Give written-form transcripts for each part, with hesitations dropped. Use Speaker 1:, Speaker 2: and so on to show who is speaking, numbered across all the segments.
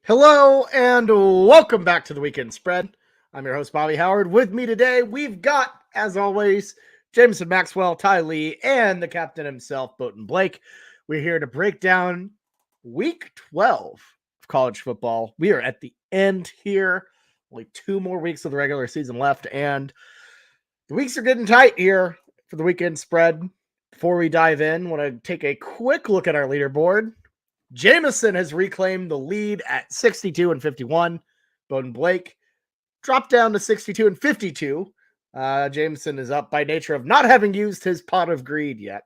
Speaker 1: Hello and welcome back to the Weekend Spread. I'm your host, Bobby Howard. With me today, we've got, as always, Jameson Maxwell, Ty Lee, and the captain himself, Bowden Blake. We're here to break down Week 12 of college football. We are at the end here. Only 2 more weeks of the regular season left, and the weeks are getting tight here for the Weekend Spread. Before we dive in, I want to take a quick look at our leaderboard. Jameson has reclaimed the lead at 62 and 51. Bowden Blake dropped down to 62 and 52. Jameson is up by nature of not having used his pot of greed yet,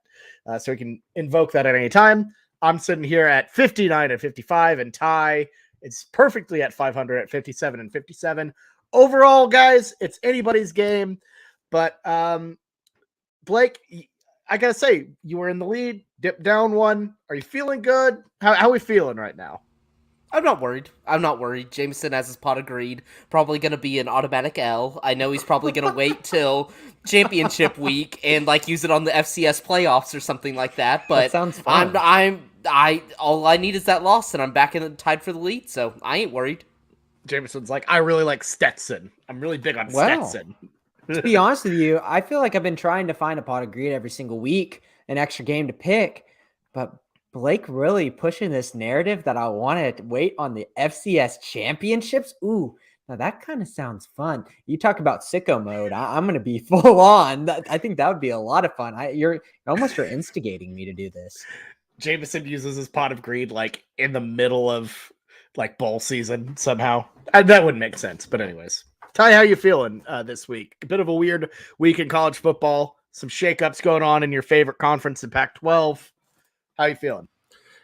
Speaker 1: so he can invoke that at any time. I'm sitting here at 59 and 55, and Ty is perfectly at 500 at 57 and 57. Overall, guys, it's anybody's game, but Blake, I gotta say, you were in the lead, dipped down one. Are you feeling good? How are we feeling right now?
Speaker 2: I'm not worried. Jameson has his pot of greed. Probably going to be an automatic L. I know he's probably going to wait till championship week and use it on the FCS playoffs or something like that. But
Speaker 3: that sounds fun.
Speaker 2: All I need is that loss, and I'm back in the tied for the lead. So I ain't worried.
Speaker 1: Jameson's like, I really like Stetson. I'm really big on Stetson.
Speaker 3: To be honest with you, I feel like I've been trying to find a pot of greed every single week, an extra game to pick, but Blake really pushing this narrative that I want to wait on the FCS championships. Ooh, now that kind of sounds fun. You talk about sicko mode. I'm going to be full on. I think that would be a lot of fun. You're instigating me to do this.
Speaker 1: Jameson uses his pot of greed in the middle of bowl season somehow. That wouldn't make sense. But anyways, Ty, how you feeling this week? A bit of a weird week in college football. Some shakeups going on in your favorite conference in Pac-12. How you feeling?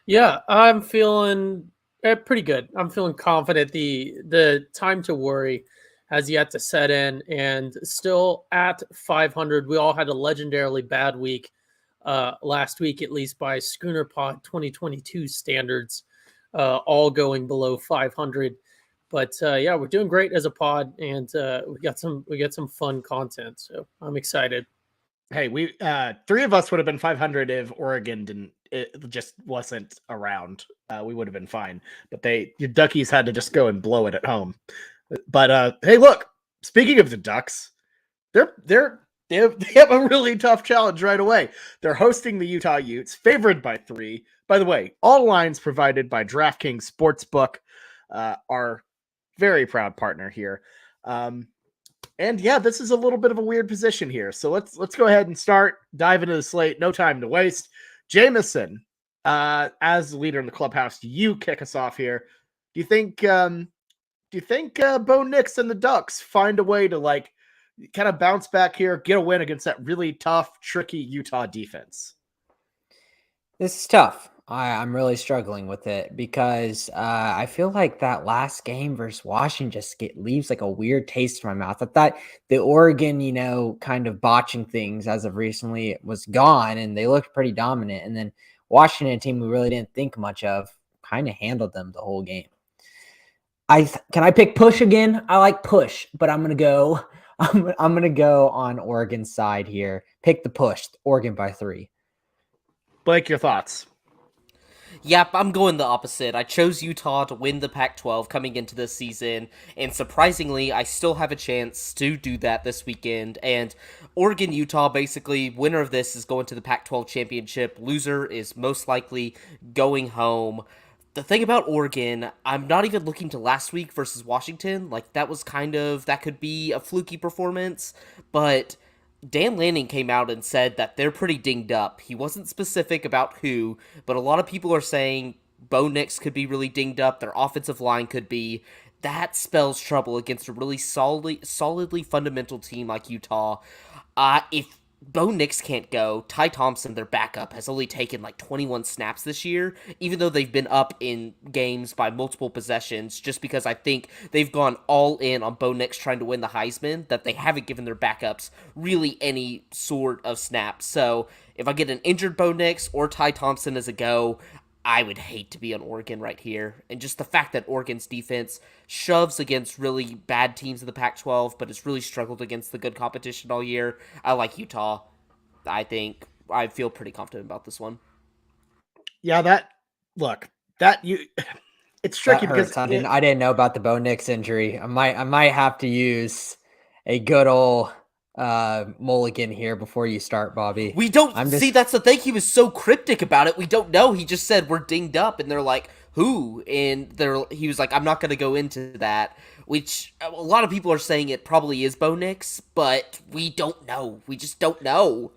Speaker 4: Yeah, I'm feeling pretty good. I'm feeling confident. The time to worry has yet to set in, and still at 500. We all had a legendarily bad week last week, at least by Schooner Pod 2022 standards, all going below 500. But yeah, we're doing great as a pod, and we got some fun content. So I'm excited.
Speaker 1: Hey, we 3 of us would have been 500 if Oregon just wasn't around. We would have been fine, but your Duckies had to just go and blow it at home. But hey, look, speaking of the Ducks, they have a really tough challenge right away. They're hosting the Utah Utes, favored by 3. By the way, all lines provided by DraftKings Sportsbook, our very proud partner here. And yeah, this is a little bit of a weird position here. So let's go ahead and dive into the slate. No time to waste. Jameson, as the leader in the clubhouse, you kick us off here. Do you think Bo Nix and the Ducks find a way to kind of bounce back here, get a win against that really tough, tricky Utah defense?
Speaker 3: This is tough. I'm really struggling with it because I feel like that last game versus Washington just leaves a weird taste in my mouth. I thought the Oregon, kind of botching things as of recently was gone, and they looked pretty dominant. And then Washington, team we really didn't think much of, kind of handled them the whole game. Can I pick push again? I like push, but I'm gonna go on Oregon's side here. Pick the push, Oregon by 3.
Speaker 1: Blake, your thoughts?
Speaker 2: Yep, I'm going the opposite. I chose Utah to win the Pac-12 coming into this season, and surprisingly, I still have a chance to do that this weekend. And Oregon-Utah, basically, winner of this is going to the Pac-12 championship. Loser is most likely going home. The thing about Oregon, I'm not even looking to last week versus Washington. That could be a fluky performance, but Dan Lanning came out and said that they're pretty dinged up. He wasn't specific about who, but a lot of people are saying Bo Nix could be really dinged up. Their offensive line could be. That spells trouble against a really solidly fundamental team like Utah. If Bo Nix can't go. Ty Thompson, their backup, has only taken like 21 snaps this year, even though they've been up in games by multiple possessions, just because I think they've gone all in on Bo Nix trying to win the Heisman, that they haven't given their backups really any sort of snaps. So if I get an injured Bo Nix or Ty Thompson as a go, I would hate to be on Oregon right here. And just the fact that Oregon's defense shoves against really bad teams in the Pac-12, but it's really struggled against the good competition all year. I like Utah. I think I feel pretty confident about this one.
Speaker 1: Yeah, it's tricky
Speaker 3: That hurts.
Speaker 1: because
Speaker 3: I didn't know about the Bo Nix injury. I might have to use a good old mulligan here before you start, Bobby.
Speaker 2: We don't see, that's the thing. He was so cryptic about it. We don't know. He just said we're dinged up, and they're like, who? And he was like, I'm not going to go into that. Which a lot of people are saying it probably is Bo Nix, but we don't know. We just don't know.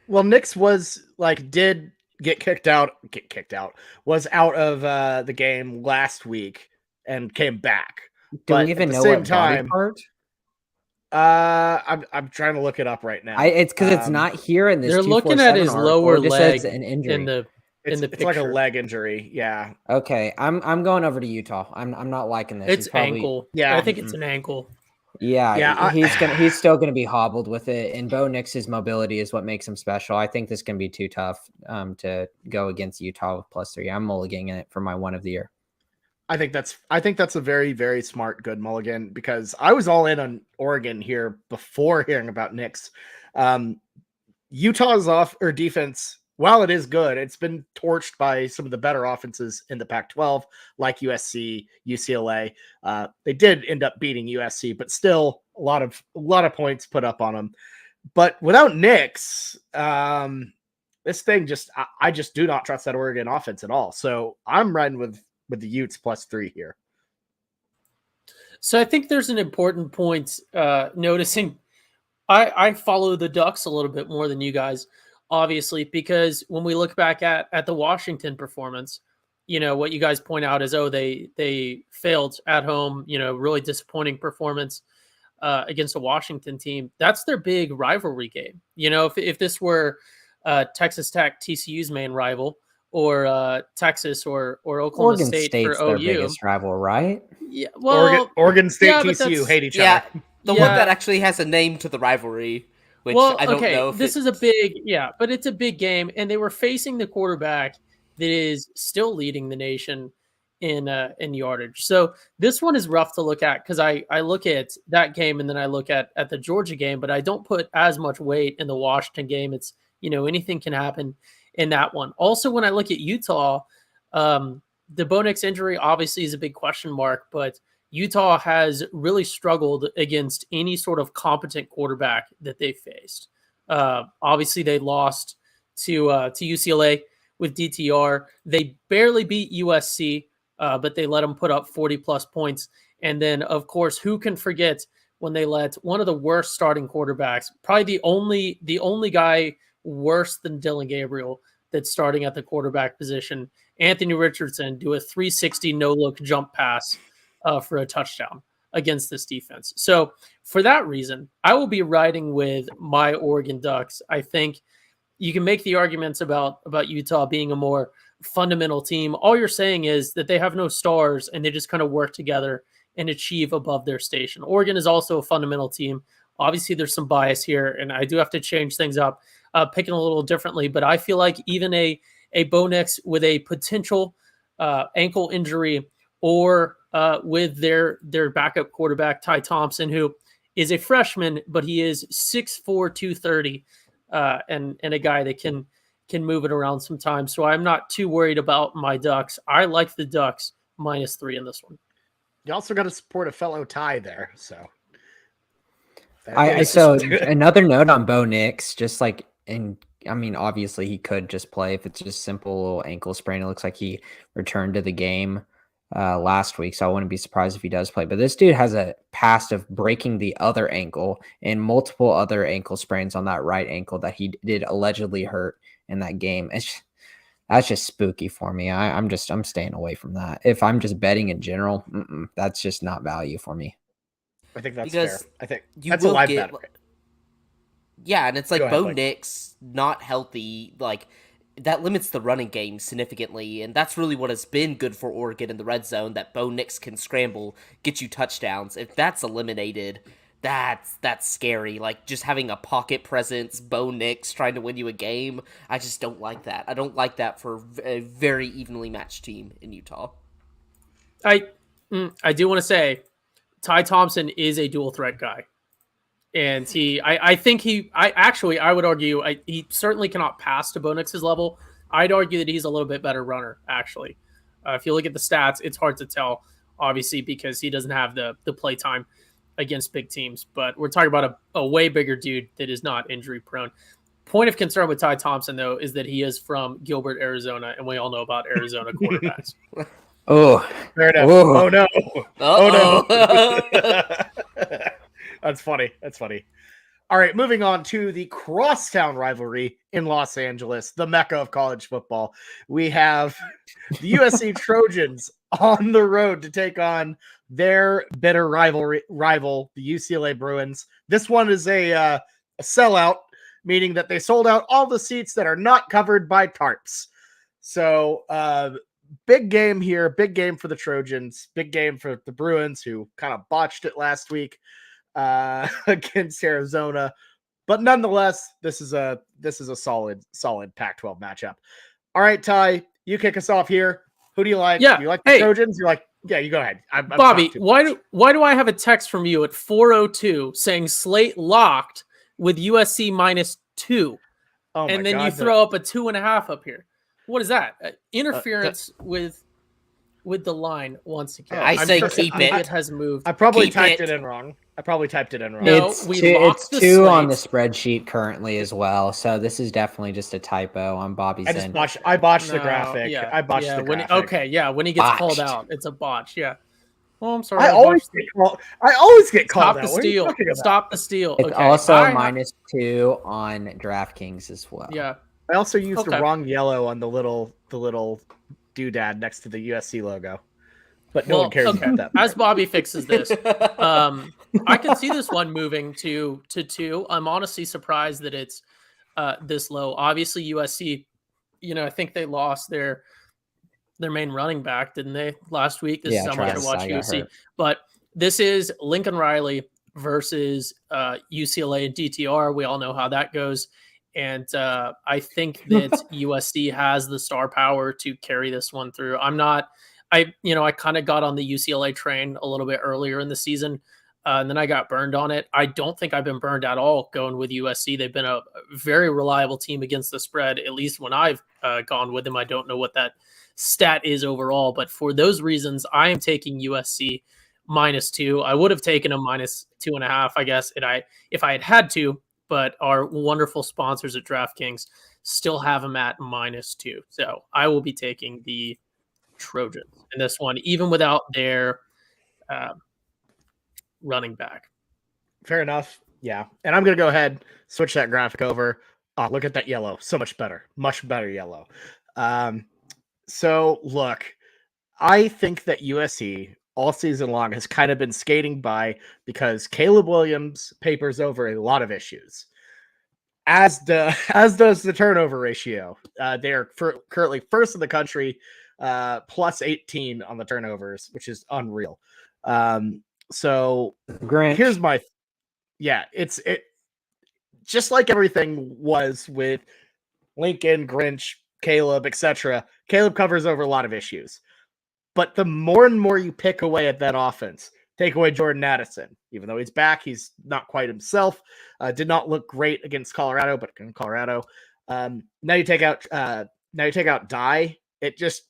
Speaker 1: Well, Nix did get was out of the game last week and came back.
Speaker 3: Do we even know what body part?
Speaker 1: I'm trying to look it up right now.
Speaker 3: It's because it's not here in this.
Speaker 4: They're looking at his lower leg
Speaker 3: an injury.
Speaker 4: in the
Speaker 1: it's like a leg injury. Yeah.
Speaker 3: Okay, I'm going over to Utah. I'm not liking this.
Speaker 4: It's ankle. Yeah, I think it's an ankle.
Speaker 3: Yeah, he's still gonna be hobbled with it. And Bo Nix's mobility is what makes him special. I think this can be too tough to go against Utah with +3. I'm mulliganing it for my one of the year.
Speaker 1: I think that's a very, very smart, good mulligan, because I was all in on Oregon here before hearing about Nix. Utah's defense, while it is good, it's been torched by some of the better offenses in the Pac-12, like USC, UCLA. They did end up beating USC, but still a lot of points put up on them. But without Nix, this thing I just do not trust that Oregon offense at all. So I'm riding with the Utes +3 here.
Speaker 4: So I think there's an important point noticing. I follow the Ducks a little bit more than you guys, obviously, because when we look back at the Washington performance, what you guys point out is, they failed at home, really disappointing performance against a Washington team. That's their big rivalry game. If this were Texas Tech, TCU's main rival, or Texas or Oklahoma
Speaker 3: Oregon
Speaker 4: State
Speaker 3: State's
Speaker 4: for OU.
Speaker 3: their biggest rival, right?
Speaker 4: Yeah, well,
Speaker 1: Oregon State, TCU hate each other.
Speaker 2: The one that actually has a name to the rivalry, which I don't know.
Speaker 4: This is a big, but it's a big game, and they were facing the quarterback that is still leading the nation in yardage. So this one is rough to look at, because I look at that game and then I look at the Georgia game, but I don't put as much weight in the Washington game. It's anything can happen in that one. Also, when I look at Utah, the Bo Nix injury obviously is a big question mark, but Utah has really struggled against any sort of competent quarterback that they faced. Obviously, they lost to UCLA with DTR. They barely beat USC, but they let them put up 40-plus points. And then, of course, who can forget when they let one of the worst starting quarterbacks, probably the only guy worse than Dylan Gabriel that's starting at the quarterback position, Anthony Richardson, do a 360 no-look jump pass for a touchdown against this defense. So for that reason, I will be riding with my Oregon Ducks. I think you can make the arguments about Utah being a more fundamental team. All you're saying is that they have no stars and they just kind of work together and achieve above their station. Oregon is also a fundamental team. Obviously, there's some bias here, and I do have to change things up, picking a little differently. But I feel like even a Bo Nix with a potential ankle injury, or with their backup quarterback, Ty Thompson, who is a freshman, but he is 6'4", 230, and a guy that can move it around sometimes. So I'm not too worried about my Ducks. I like the Ducks -3 in this one.
Speaker 1: You also got to support a fellow Ty there. So
Speaker 3: another note on Bo Nix, just like obviously he could just play if it's just simple little ankle sprain. It looks like he returned to the game last week, so I wouldn't be surprised if he does play. But this dude has a past of breaking the other ankle and multiple other ankle sprains on that right ankle that he did allegedly hurt in that game. That's just spooky for me. I'm staying away from that. If I'm just betting in general, that's just not value for me.
Speaker 1: I think that's fair. I think that's a live bet.
Speaker 2: Yeah, and it's
Speaker 1: Go
Speaker 2: like
Speaker 1: ahead,
Speaker 2: Bo
Speaker 1: Blake.
Speaker 2: Nix not healthy, like that limits the running game significantly, and that's really what has been good for Oregon in the red zone. That Bo Nix can scramble, get you touchdowns. If that's eliminated, that's scary. Like just having a pocket presence, Bo Nix trying to win you a game. I just don't like that. I don't like that for a very evenly matched team in Utah.
Speaker 4: I do want to say Ty Thompson is a dual threat guy. And I think I would argue, he certainly cannot pass to Bo Nix's level. I'd argue that he's a little bit better runner, actually. If you look at the stats, it's hard to tell, obviously, because he doesn't have the play time against big teams. But we're talking about a way bigger dude that is not injury prone. Point of concern with Ty Thompson, though, is that he is from Gilbert, Arizona, and we all know about Arizona quarterbacks.
Speaker 3: Oh,
Speaker 1: Fair enough.
Speaker 3: Whoa.
Speaker 1: Oh no.
Speaker 2: Uh-oh.
Speaker 1: Oh no. That's funny. All right, moving on to the crosstown rivalry in Los Angeles, the mecca of college football. We have the USC Trojans on the road to take on their bitter rival, the UCLA Bruins. This one is a sellout, meaning that they sold out all the seats that are not covered by tarps. So, big game here, big game for the Trojans, big game for the Bruins, who kind of botched it last week against Arizona. But nonetheless, this is a solid Pac-12 matchup. All right, Ty, you kick us off here. Who do you like?
Speaker 4: Yeah.
Speaker 1: Do you like the Trojans? You're like, yeah, you go ahead. I'm
Speaker 4: Bobby, why do I have a text from you at 4:02 saying slate locked with USC -2?
Speaker 1: Oh my
Speaker 4: and then
Speaker 1: God,
Speaker 4: you throw up a 2.5 up here. What is that? Interference with the line once again.
Speaker 2: I say
Speaker 4: sure
Speaker 2: keep it.
Speaker 4: It has moved.
Speaker 1: I probably
Speaker 2: Keep
Speaker 1: typed
Speaker 2: it.
Speaker 1: it in wrong.
Speaker 4: No,
Speaker 3: it's
Speaker 4: we
Speaker 3: two,
Speaker 4: locked
Speaker 3: it's
Speaker 4: the
Speaker 3: two on the
Speaker 4: slates.
Speaker 3: spreadsheet currently as well. So this is definitely just a typo on Bobby's
Speaker 1: I just
Speaker 3: end.
Speaker 1: botched. I botched the
Speaker 4: No,
Speaker 1: graphic.
Speaker 4: yeah,
Speaker 1: I botched
Speaker 4: yeah,
Speaker 1: the
Speaker 4: when
Speaker 1: graphic.
Speaker 4: when he gets called
Speaker 3: Botched.
Speaker 4: out, it's a botch. Yeah. Oh, I'm sorry.
Speaker 1: I always get called
Speaker 4: Stop
Speaker 1: out.
Speaker 4: the
Speaker 1: What are you
Speaker 4: steal.
Speaker 1: talking about?
Speaker 4: Stop the steal.
Speaker 3: It's
Speaker 4: Okay.
Speaker 3: also
Speaker 4: I have-
Speaker 3: -2 on DraftKings as well.
Speaker 4: Yeah.
Speaker 1: I also used the
Speaker 4: Okay.
Speaker 1: wrong yellow on the little doodad next to the USC logo, but no one cares about that.
Speaker 4: As Bobby fixes this, I can see this one moving to 2. I'm honestly surprised that it's this low. Obviously, USC, I think they lost their main running back, didn't they, last week? This is how much I
Speaker 3: Travis
Speaker 4: watch
Speaker 3: got
Speaker 4: USC.
Speaker 3: hurt.
Speaker 4: But this is Lincoln Riley versus UCLA and DTR. We all know how that goes. And I think that USC has the star power to carry this one through. I kind of got on the UCLA train a little bit earlier in the season, and then I got burned on it. I don't think I've been burned at all going with USC. They've been a very reliable team against the spread, at least when I've gone with them. I don't know what that stat is overall, but for those reasons, I am taking USC -2. I would have taken a -2.5, I guess, if I had had to, but our wonderful sponsors at DraftKings still have them at -2. So I will be taking the Trojans in this one, even without their running back.
Speaker 1: Fair enough. Yeah. And I'm going to go ahead, switch that graphic over. Oh, look at that yellow. So much better yellow. So look, I think that USC all season long has kind of been skating by because Caleb Williams papers over a lot of issues. As does the turnover ratio. They're currently first in the country, plus 18 on the turnovers, which is unreal. So
Speaker 3: Grinch.
Speaker 1: here's my, it's just like everything was with Lincoln, Grinch, Caleb, etc. Caleb covers over a lot of issues, but the more and more you pick away at that offense, take away Jordan Addison, even though he's back, he's not quite himself. Did not look great against Colorado, but in Colorado, now you take out Dye. It's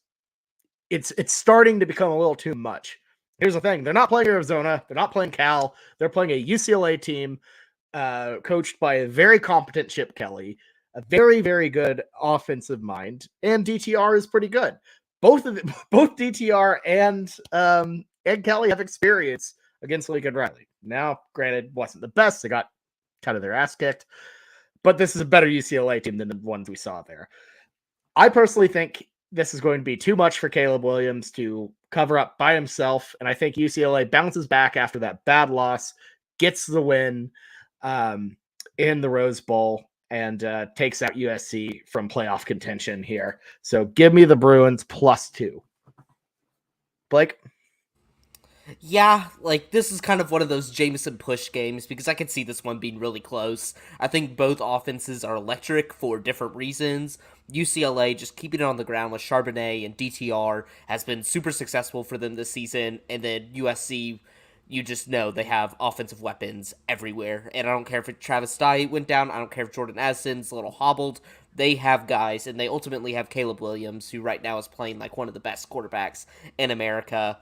Speaker 1: starting to become a little too much. Here's the thing: they're not playing Arizona, they're not playing Cal, they're playing a UCLA team coached by a very competent Chip Kelly, a very, very good offensive mind, and DTR is pretty good. Both DTR and Kelly have experience against Lincoln Riley. Now, granted, wasn't the best; they got kind of their ass kicked, but this is a better UCLA team than the ones we saw there. I personally think this is going to be too much for Caleb Williams to cover up by himself, and I think UCLA bounces back after that bad loss, gets the win, in the Rose Bowl and takes out USC from playoff contention here. So give me the Bruins +2. Blake?
Speaker 2: Yeah, like this is kind of one of those Jameson push games because I could see this one being really close. I think both offenses are electric for different reasons. UCLA just keeping it on the ground with Charbonnet and DTR has been super successful for them this season, and then USC, you just know they have offensive weapons everywhere. And I don't care if Travis Dye went down, I don't care if Jordan Addison's a little hobbled. They have guys, and they ultimately have Caleb Williams, who right now is playing like one of the best quarterbacks in America.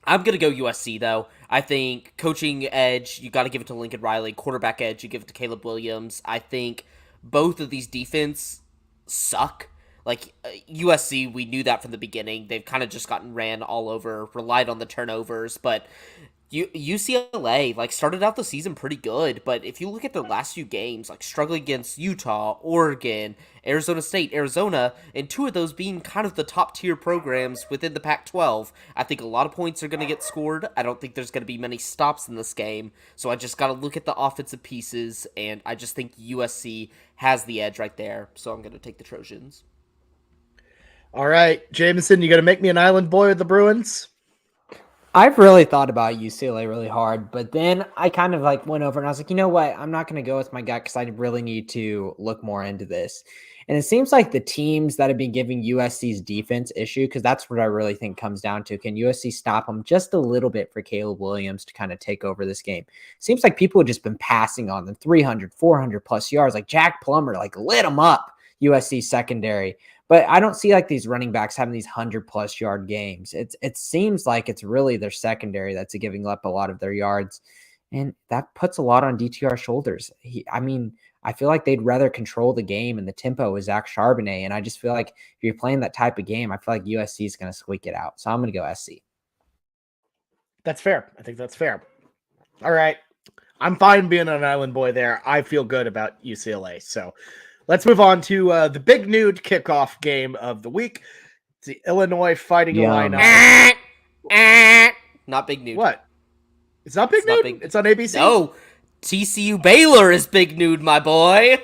Speaker 2: I'm going to go USC, though. I think coaching edge, you got to give it to Lincoln Riley. Quarterback edge, you give it to Caleb Williams. I think both of these defense suck. Like, USC, we knew that from the beginning. They've kind of just gotten ran all over, relied on the turnovers, but UCLA, like, started out the season pretty good, but if you look at their last few games, like, struggling against Utah, Oregon, Arizona State, Arizona, and two of those being kind of the top-tier programs within the Pac-12, I think a lot of points are going to get scored. I don't think there's going to be many stops in this game, so I just got to look at the offensive pieces, and I just think USC has the edge right there, so I'm going to take the Trojans.
Speaker 1: All right, Jameson, you going to make me an island boy with the Bruins?
Speaker 3: I've really thought about UCLA really hard, but then I kind of like went over and I was like, you know what? I'm not going to go with my gut because I really need to look more into this. And it seems like the teams that have been giving USC's defense issue, because that's what I really think comes down to. Can USC stop them just a little bit for Caleb Williams to kind of take over this game? Seems like people have just been passing on them 300, 400 plus yards. Like Jack Plummer, like lit them up, USC secondary. But I don't see like these running backs having these 100+ yard games. It seems like it's really their secondary that's giving up a lot of their yards. And that puts a lot on DTR's shoulders. I feel like they'd rather control the game and the tempo with Zach Charbonnet. And I just feel like if you're playing that type of game, I feel like USC is going to squeak it out. So I'm going to go SC.
Speaker 1: That's fair. I think that's fair. All right. I'm fine being an island boy there. I feel good about UCLA. So let's move on to the big nude kickoff game of the week. It's the Illinois Fighting Illini.
Speaker 2: Not big nude.
Speaker 1: What? It's not big nude? It's on ABC?
Speaker 2: No. TCU Baylor is big nude, my boy.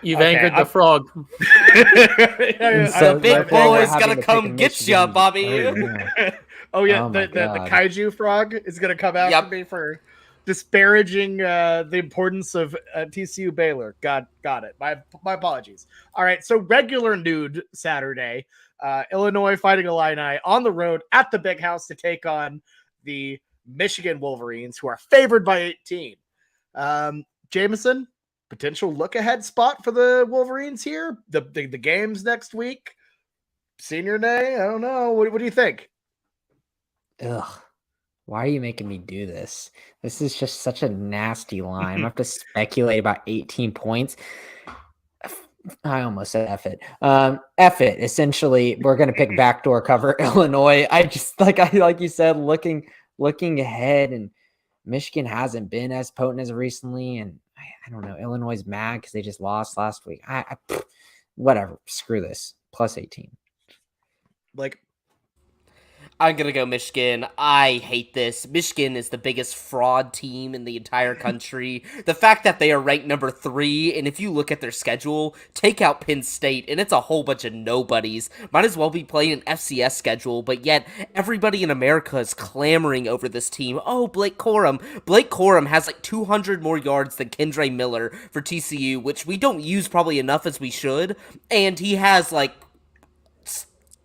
Speaker 4: You've angered the frog.
Speaker 2: The big boy's gonna come get you, Bobby.
Speaker 1: Oh yeah, the kaiju frog is gonna come after me for disparaging the importance of TCU Baylor. Got it. My apologies. All right, so regular nude Saturday, Illinois Fighting Illini on the road at the Big House to take on the Michigan Wolverines, who are favored by 18. Jameson, potential look-ahead spot for the Wolverines here? The games next week? Senior day? I don't know. What do you think?
Speaker 3: Ugh. Why are you making me do this? This is just such a nasty line. I have to speculate about 18 points. I almost said F it. F it. Essentially, we're going to pick backdoor cover Illinois. I just, like you said, looking ahead, and Michigan hasn't been as potent as recently, and I don't know. Illinois is mad because they just lost last week. Whatever. Screw this. Plus 18.
Speaker 1: Like,
Speaker 2: I'm going to go Michigan. I hate this. Michigan is the biggest fraud team in the entire country. The fact that they are ranked number 3, and if you look at their schedule, take out Penn State, and it's a whole bunch of nobodies. Might as well be playing an FCS schedule, but yet everybody in America is clamoring over this team. Oh, Blake Corum. Blake Corum has like 200 more yards than Kendre Miller for TCU, which we don't use probably enough as we should, and he has like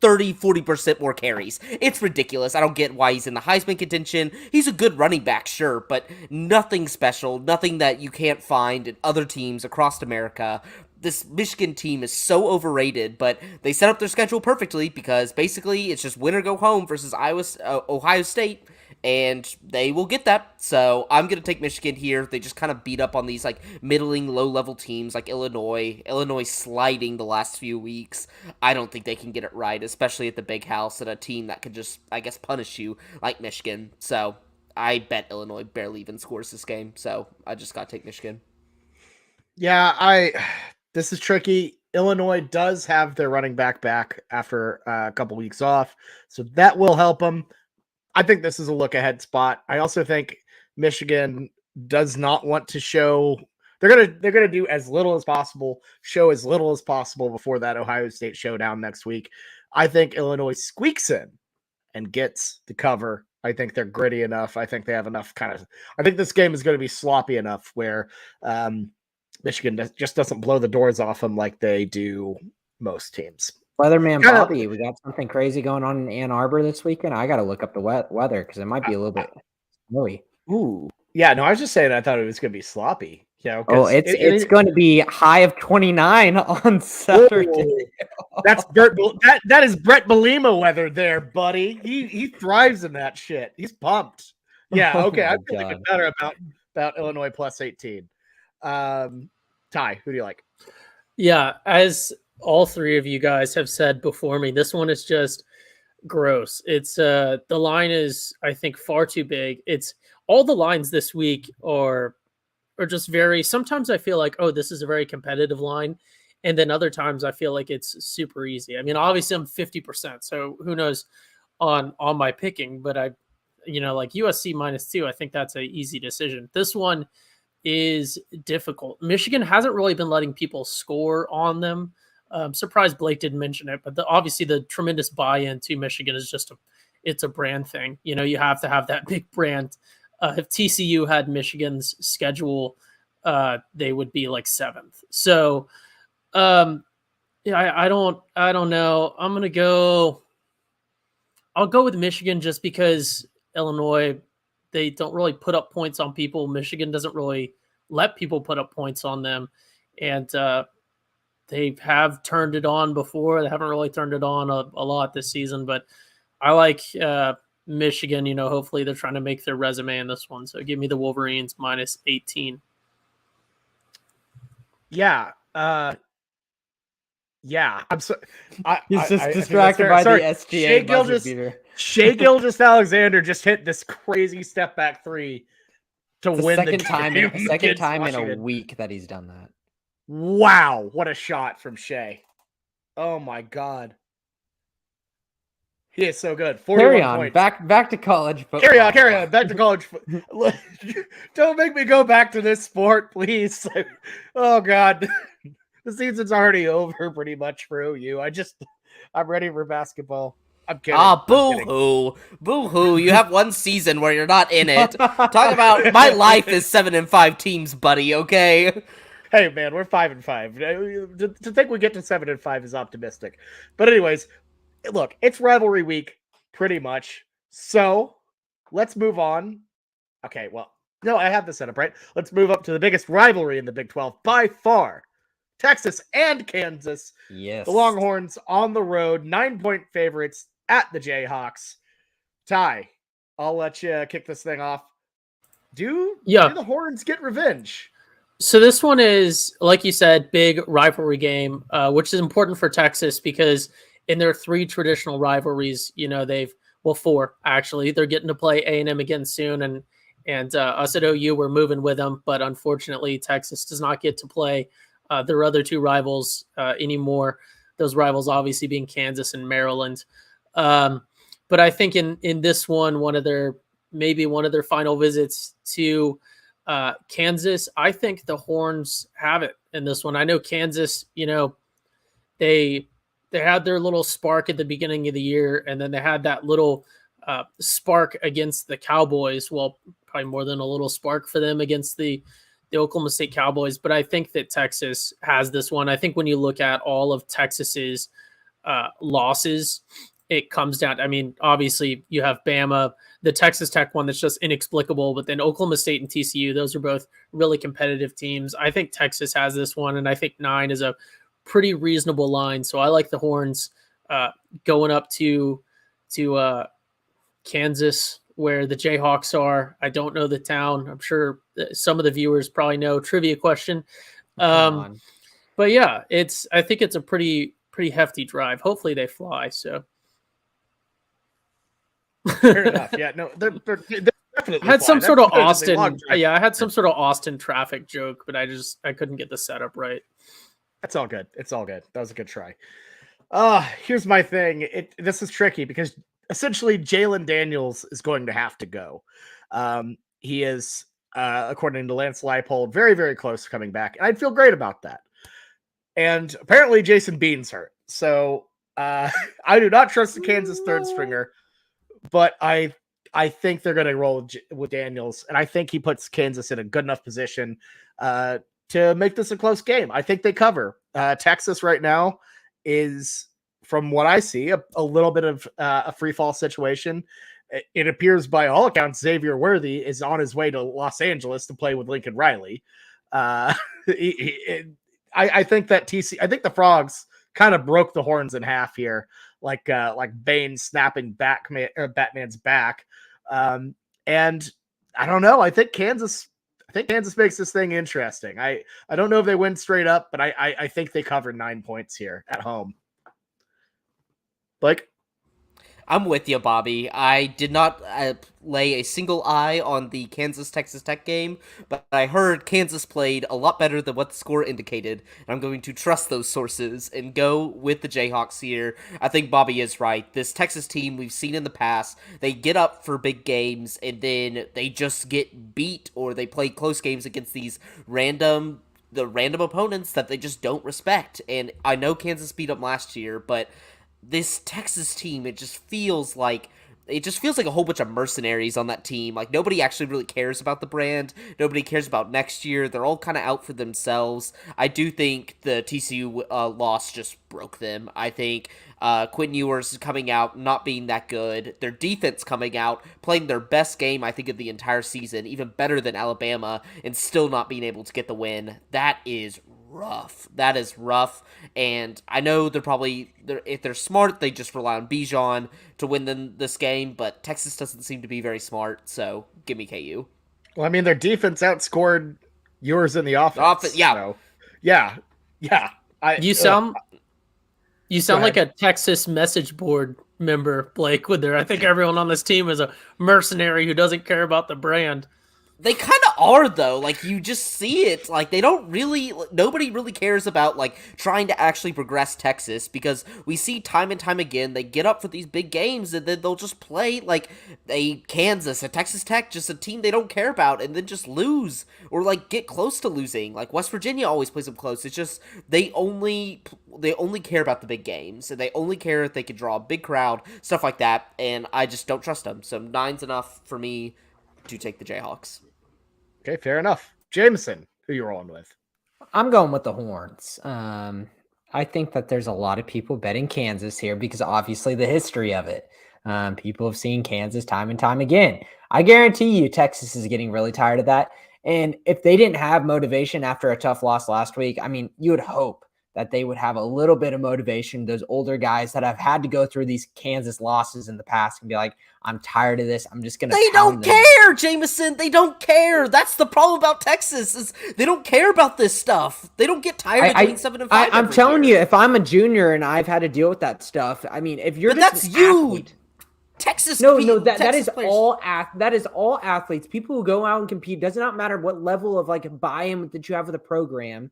Speaker 2: 30-40% more carries. It's ridiculous. I don't get why he's in the Heisman contention. He's a good running back, sure, but nothing special, nothing that you can't find in other teams across America. This Michigan team is so overrated, but they set up their schedule perfectly because basically it's just win or go home versus Ohio State, and they will get that. So I'm going to take Michigan here. They just kind of beat up on these like middling, low-level teams like Illinois. Illinois sliding the last few weeks. I don't think they can get it right, especially at the Big House and a team that could just, I guess, punish you like Michigan. So I bet Illinois barely even scores this game. So I just got to take Michigan.
Speaker 1: Yeah, this is tricky. Illinois does have their running back after a couple weeks off, so that will help them. I think this is a look-ahead spot. I also think Michigan does not want to show They're gonna do as little as possible, show as little as possible before that Ohio State showdown next week. I think Illinois squeaks in and gets the cover. I think they're gritty enough. I think they have enough I think this game is going to be sloppy enough where Michigan just doesn't blow the doors off them like they do most teams.
Speaker 3: Weatherman Bobby, we got something crazy going on in Ann Arbor this weekend. I got to look up the weather because it might be a little bit snowy.
Speaker 1: Ooh, yeah. No, I was just saying. I thought it was going to be sloppy.
Speaker 3: It's going to be high of 29 on Saturday.
Speaker 1: That's that is Brett Belima weather there, buddy. He thrives in that shit. He's pumped. Yeah. Okay. I'm feeling better about Illinois plus 18. Ty, who do you like?
Speaker 4: Yeah, as all three of you guys have said before me, this one is just gross. It's the line is, I think, far too big. It's all the lines this week are just very, sometimes I feel like, oh, this is a very competitive line. And then other times I feel like it's super easy. I mean, obviously I'm 50%, so who knows on my picking, but like USC -2, I think that's an easy decision. This one is difficult. Michigan hasn't really been letting people score on them. Surprised Blake didn't mention it, but obviously the tremendous buy-in to Michigan is it's a brand thing. You have to have that big brand. If TCU had Michigan's schedule, they would be like 7th. So, I don't know. I'll go with Michigan just because Illinois, they don't really put up points on people. Michigan doesn't really let people put up points on them. And they have turned it on before. They haven't really turned it on a lot this season, but I like Michigan. Hopefully they're trying to make their resume in this one. So give me the Wolverines -18.
Speaker 1: Yeah. Yeah.
Speaker 3: He's just distracted by the SGA buzzer beater.
Speaker 1: Shai Gilgeous-Alexander just hit this crazy step back three to win the game.
Speaker 3: Second time in a week that he's done that.
Speaker 1: Wow, what a shot from Shai. Oh my God. He is so good.
Speaker 3: Carry on.
Speaker 1: Points.
Speaker 3: Back to college football.
Speaker 1: Carry on. Back to college football. Don't make me go back to this sport, please. Oh God. The season's already over pretty much for OU. I'm ready for basketball. I'm kidding.
Speaker 2: Boo-hoo. Boo-hoo. You have one season where you're not in it. Talk about my life is 7-5 teams, buddy, okay?
Speaker 1: Hey, man, we're 5-5. To think we get to 7-5 is optimistic. But anyways, look, it's rivalry week, pretty much. So, let's move on. Okay, well, no, I have the setup, right? Let's move up to the biggest rivalry in the Big 12 by far. Texas and Kansas.
Speaker 3: Yes.
Speaker 1: The Longhorns on the road, 9-point favorites at the Jayhawks. Ty, I'll let you kick this thing off. Do the Horns get revenge?
Speaker 4: So this one is, like you said, big rivalry game, which is important for Texas because in their 3 traditional rivalries, four actually, they're getting to play A&M again soon, and us at OU, we're moving with them, but unfortunately, Texas does not get to play their other 2 rivals anymore. Those rivals obviously being Kansas and Maryland. But I think in this one, one of their final visits to Kansas, I think the Horns have it in this one. I know Kansas, they had their little spark at the beginning of the year, and then they had that little spark against the Cowboys. Well, probably more than a little spark for them against the Oklahoma State Cowboys. But I think that Texas has this one. I think when you look at all of Texas's losses, it comes down. I mean, obviously you have Bama, the Texas Tech one that's just inexplicable, but then Oklahoma State and TCU, those are both really competitive teams. I think Texas has this one, and I think 9 is a pretty reasonable line. So I like the Horns going up to Kansas, where the Jayhawks are. I don't know the town. I'm sure some of the viewers probably know. Trivia question. But yeah, I think it's a pretty hefty drive. Hopefully they fly. So.
Speaker 1: Fair enough. Yeah, no, they're definitely.
Speaker 4: I had some sort of Austin. Yeah, I had some sort of Austin traffic joke, but I couldn't get the setup right.
Speaker 1: That's all good. It's all good. That was a good try. Here's my thing. This is tricky because essentially Jalen Daniels is going to have to go. He is according to Lance Leipold. Very, very close to coming back. And I'd feel great about that. And apparently Jason Bean's hurt. So I do not trust the Kansas third stringer, but I think they're going to roll with Daniels. And I think he puts Kansas in a good enough position to make this a close game. I think they cover. Texas right now is, from what I see, a little bit of a free fall situation. It appears by all accounts Xavier Worthy is on his way to Los Angeles to play with Lincoln Riley. I think that I think the Frogs kind of broke the horns in half here, like Bane snapping Batman's back. And I don't know. I think Kansas makes this thing interesting. I don't know if they win straight up, but I think they cover 9 points here at home. Blake?
Speaker 2: I'm with you, Bobby. I did not lay a single eye on the Kansas-Texas Tech game, but I heard Kansas played a lot better than what the score indicated, and I'm going to trust those sources and go with the Jayhawks here. I think Bobby is right. This Texas team we've seen in the past, they get up for big games, and then they just get beat, or they play close games against these random opponents that they just don't respect. And I know Kansas beat them last year, but this Texas team, it just feels like a whole bunch of mercenaries on that team. Like, nobody actually really cares about the brand. Nobody cares about next year. They're all kind of out for themselves. I do think the TCU loss just broke them. I think Quinn Ewers is coming out not being that good. Their defense coming out, playing their best game, I think, of the entire season, even better than Alabama, and still not being able to get the win. That is rough. That is rough. And I know if they're smart, they just rely on Bijan to win this game, but Texas doesn't seem to be very smart, so give me KU.
Speaker 1: Well, I mean, their defense outscored yours in the offense.
Speaker 2: Yeah.
Speaker 1: So, yeah.
Speaker 4: You sound like a Texas message board member, Blake, with I think everyone on this team is a mercenary who doesn't care about the brand.
Speaker 2: They kind of are, though. Like, you just see it. Like, nobody really cares about, like, trying to actually progress Texas, because we see time and time again, they get up for these big games, and then they'll just play, like, a Texas Tech, just a team they don't care about, and then just lose, or, like, get close to losing. Like, West Virginia always plays them close. It's just, they only care about the big games, and they only care if they can draw a big crowd, stuff like that, and I just don't trust them. So 9's enough for me to take the Jayhawks.
Speaker 1: Okay, fair enough. Jameson, who you rolling with?
Speaker 3: I'm going with the Horns. I think that there's a lot of people betting Kansas here because obviously the history of it. People have seen Kansas time and time again. I guarantee you Texas is getting really tired of that. And if they didn't have motivation after a tough loss last week, I mean, you would hope that they would have a little bit of motivation, those older guys that have had to go through these Kansas losses in the past, and be like, I'm tired of this. I'm just going to
Speaker 2: They don't care, Jameson. They don't care. That's the problem about Texas, is they don't care about this stuff. They don't get tired of doing 7-5
Speaker 3: I'm telling you, if I'm a junior and I've had to deal with that stuff, I mean, if you're
Speaker 2: that's you.
Speaker 3: Athlete,
Speaker 2: Texas.
Speaker 3: That is all athletes. People who go out and compete, does not matter what level of like buy-in that you have with the program.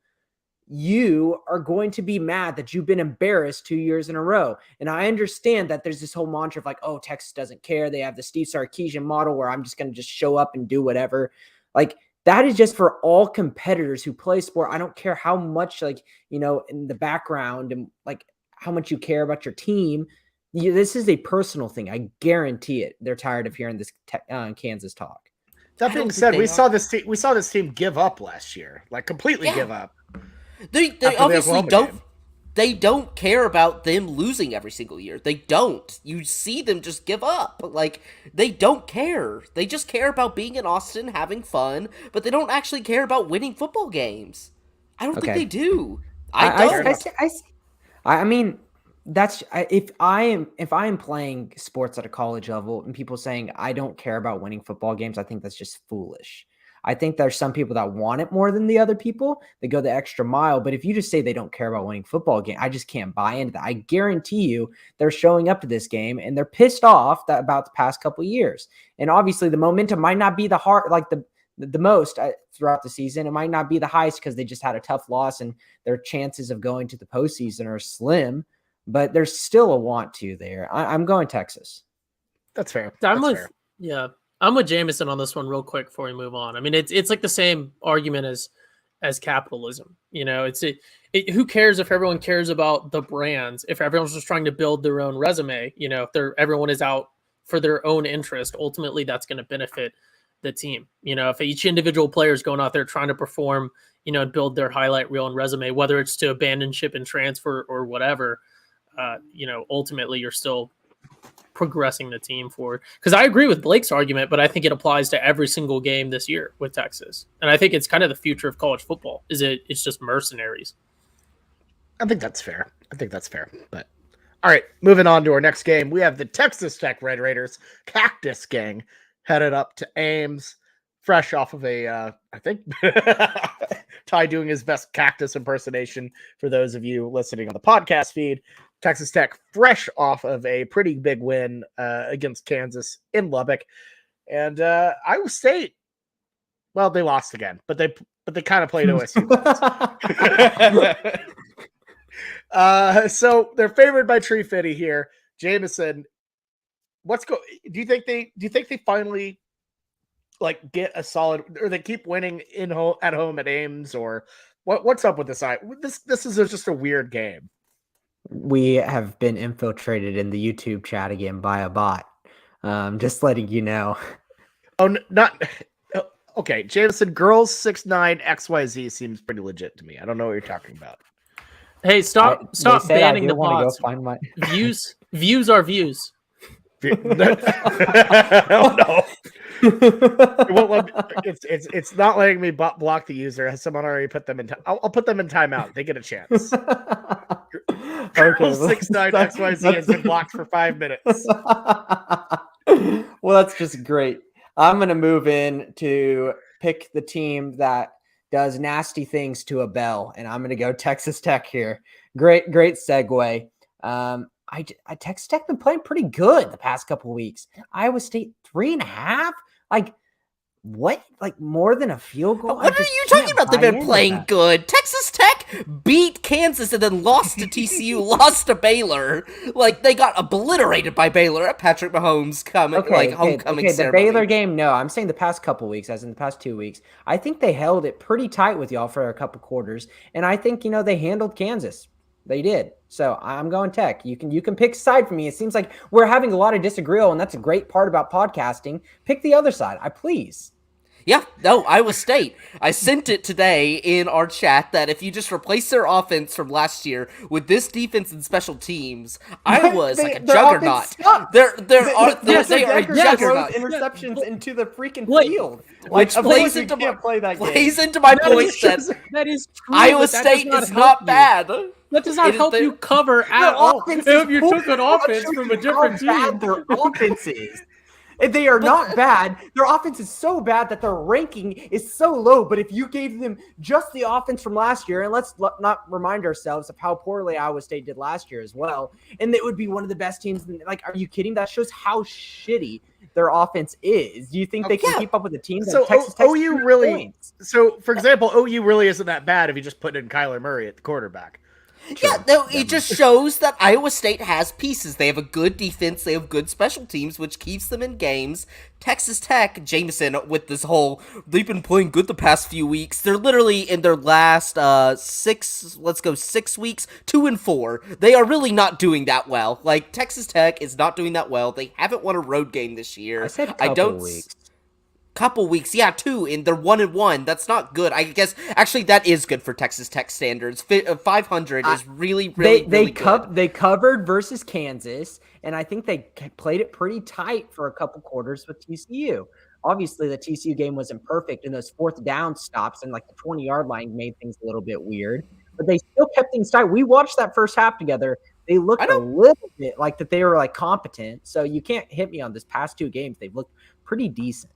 Speaker 3: You are going to be mad that you've been embarrassed 2 years in a row. And I understand that there's this whole mantra of like, oh, Texas doesn't care. They have the Steve Sarkisian model where I'm just going to just show up and do whatever. Like, that is just for all competitors who play sport. I don't care how much, like, you know, in the background and like how much you care about your team. This is a personal thing. I guarantee it. They're tired of hearing this Kansas talk.
Speaker 1: That being said, we saw this team give up last year, like completely give up.
Speaker 2: They obviously don't. They don't care about them losing every single year. They don't. You see them just give up. Like, they don't care. They just care about being in Austin, having fun, but they don't actually care about winning football games. I don't think they do.
Speaker 3: I mean, that's if I am playing sports at a college level and people saying I don't care about winning football games, I think that's just foolish. I think there's some people that want it more than the other people. They go the extra mile. But if you just say they don't care about winning football game, I just can't buy into that. I guarantee you they're showing up to this game and they're pissed off about the past couple of years. And obviously the momentum might not be the most throughout the season. It might not be the highest because they just had a tough loss and their chances of going to the postseason are slim. But there's still a want to there. I'm going Texas.
Speaker 1: That's fair.
Speaker 4: Fair. Yeah. I'm with Jameson on this one real quick before we move on. I mean, it's like the same argument as capitalism. You know, who cares if everyone cares about the brands? If everyone's just trying to build their own resume, you know, if everyone is out for their own interest, ultimately that's going to benefit the team. You know, if each individual player is going out there trying to perform, you know, and build their highlight reel and resume, whether it's to abandon ship and transfer or whatever, you know, ultimately you're still progressing the team forward. Because I agree with Blake's argument, but I think it applies to every single game this year with Texas. And I think it's kind of the future of college football. It's just mercenaries.
Speaker 1: I think that's fair. But all right, moving on to our next game. We have the Texas Tech Red Raiders Cactus Gang headed up to Ames, fresh off of a, I think, Ty doing his best cactus impersonation for those of you listening on the podcast feed. Texas Tech fresh off of a pretty big win against Kansas in Lubbock. And Iowa State, well, they lost again, but they kind of played OSU. So they're favored by Tree Fitty here. Jameson, do you think they finally like get a solid, or they keep winning at home at Ames, or what's up with this? This is just a weird game.
Speaker 3: We have been infiltrated in the YouTube chat again by a bot. Just letting you know.
Speaker 1: Oh, not okay. Jameson, girls 6'9" XYZ seems pretty legit to me. I don't know what you're talking about.
Speaker 4: Hey, stop banning the bots. Views are views.
Speaker 1: Hell no. It won't let me, it's not letting me block the user. Has someone already put them in? I'll put them in timeout. They get a chance. Girl 6'9" XYZ has been blocked for 5 minutes.
Speaker 3: Well, that's just great. I'm going to move in to pick the team that does nasty things to a bell, and I'm going to go Texas Tech here. Great segue. Texas Tech been playing pretty good the past couple of weeks. Iowa State 3.5. Like what? Like more than a field goal?
Speaker 2: What are you talking about? They've been playing good. Texas Tech beat Kansas and then lost to TCU, lost to Baylor. Like they got obliterated by Baylor at Patrick Mahomes' homecoming ceremony.
Speaker 3: The Baylor game, no, I'm saying the past couple weeks, as in the past 2 weeks. I think they held it pretty tight with y'all for a couple quarters, and I think they handled Kansas. They did. So I'm going Tech. You can pick a side for me. It seems like we're having a lot of disagreeal, and that's a great part about podcasting. Pick the other side. Please.
Speaker 2: Yeah, no, Iowa State. I sent it today in our chat that if you just replace their offense from last year with this defense and special teams, Iowa is like a juggernaut. They are a juggernaut.
Speaker 3: Interceptions into the freaking field.
Speaker 2: Which plays into my point that
Speaker 4: is true,
Speaker 2: Iowa State is not bad.
Speaker 4: That does not help you cover at all. If you took an offense from a different team,
Speaker 3: their offenses. They are not bad. Their offense is so bad that their ranking is so low. But if you gave them just the offense from last year, and let's not remind ourselves of how poorly Iowa State did last year as well, and it would be one of the best teams. Like, are you kidding? That shows how shitty their offense is. Do you think they can keep up with the team?
Speaker 1: So
Speaker 3: Texas Tech
Speaker 1: OU really. Points? So, for example, OU really isn't that bad if you just put in Kyler Murray at the quarterback.
Speaker 2: Yeah, no, it just shows that Iowa State has pieces. They have a good defense, they have good special teams, which keeps them in games. Texas Tech, Jameson, with this whole, they've been playing good the past few weeks. They're literally in their last 6 weeks, 2-4. They are really not doing that well. Like, Texas Tech is not doing that well. They haven't won a road game this year.
Speaker 3: I said couple weeks.
Speaker 2: Couple weeks, yeah, 2, and they're 1-1. That's not good. I guess actually that is good for Texas Tech standards. 500 is really good.
Speaker 3: They covered versus Kansas, and I think they played it pretty tight for a couple quarters with TCU. Obviously, the TCU game wasn't perfect, and those fourth down stops and like the 20-yard line made things a little bit weird. But they still kept things tight. We watched that first half together. They looked a little bit like that they were like competent. So you can't hit me on this past 2 games. They've looked pretty decent.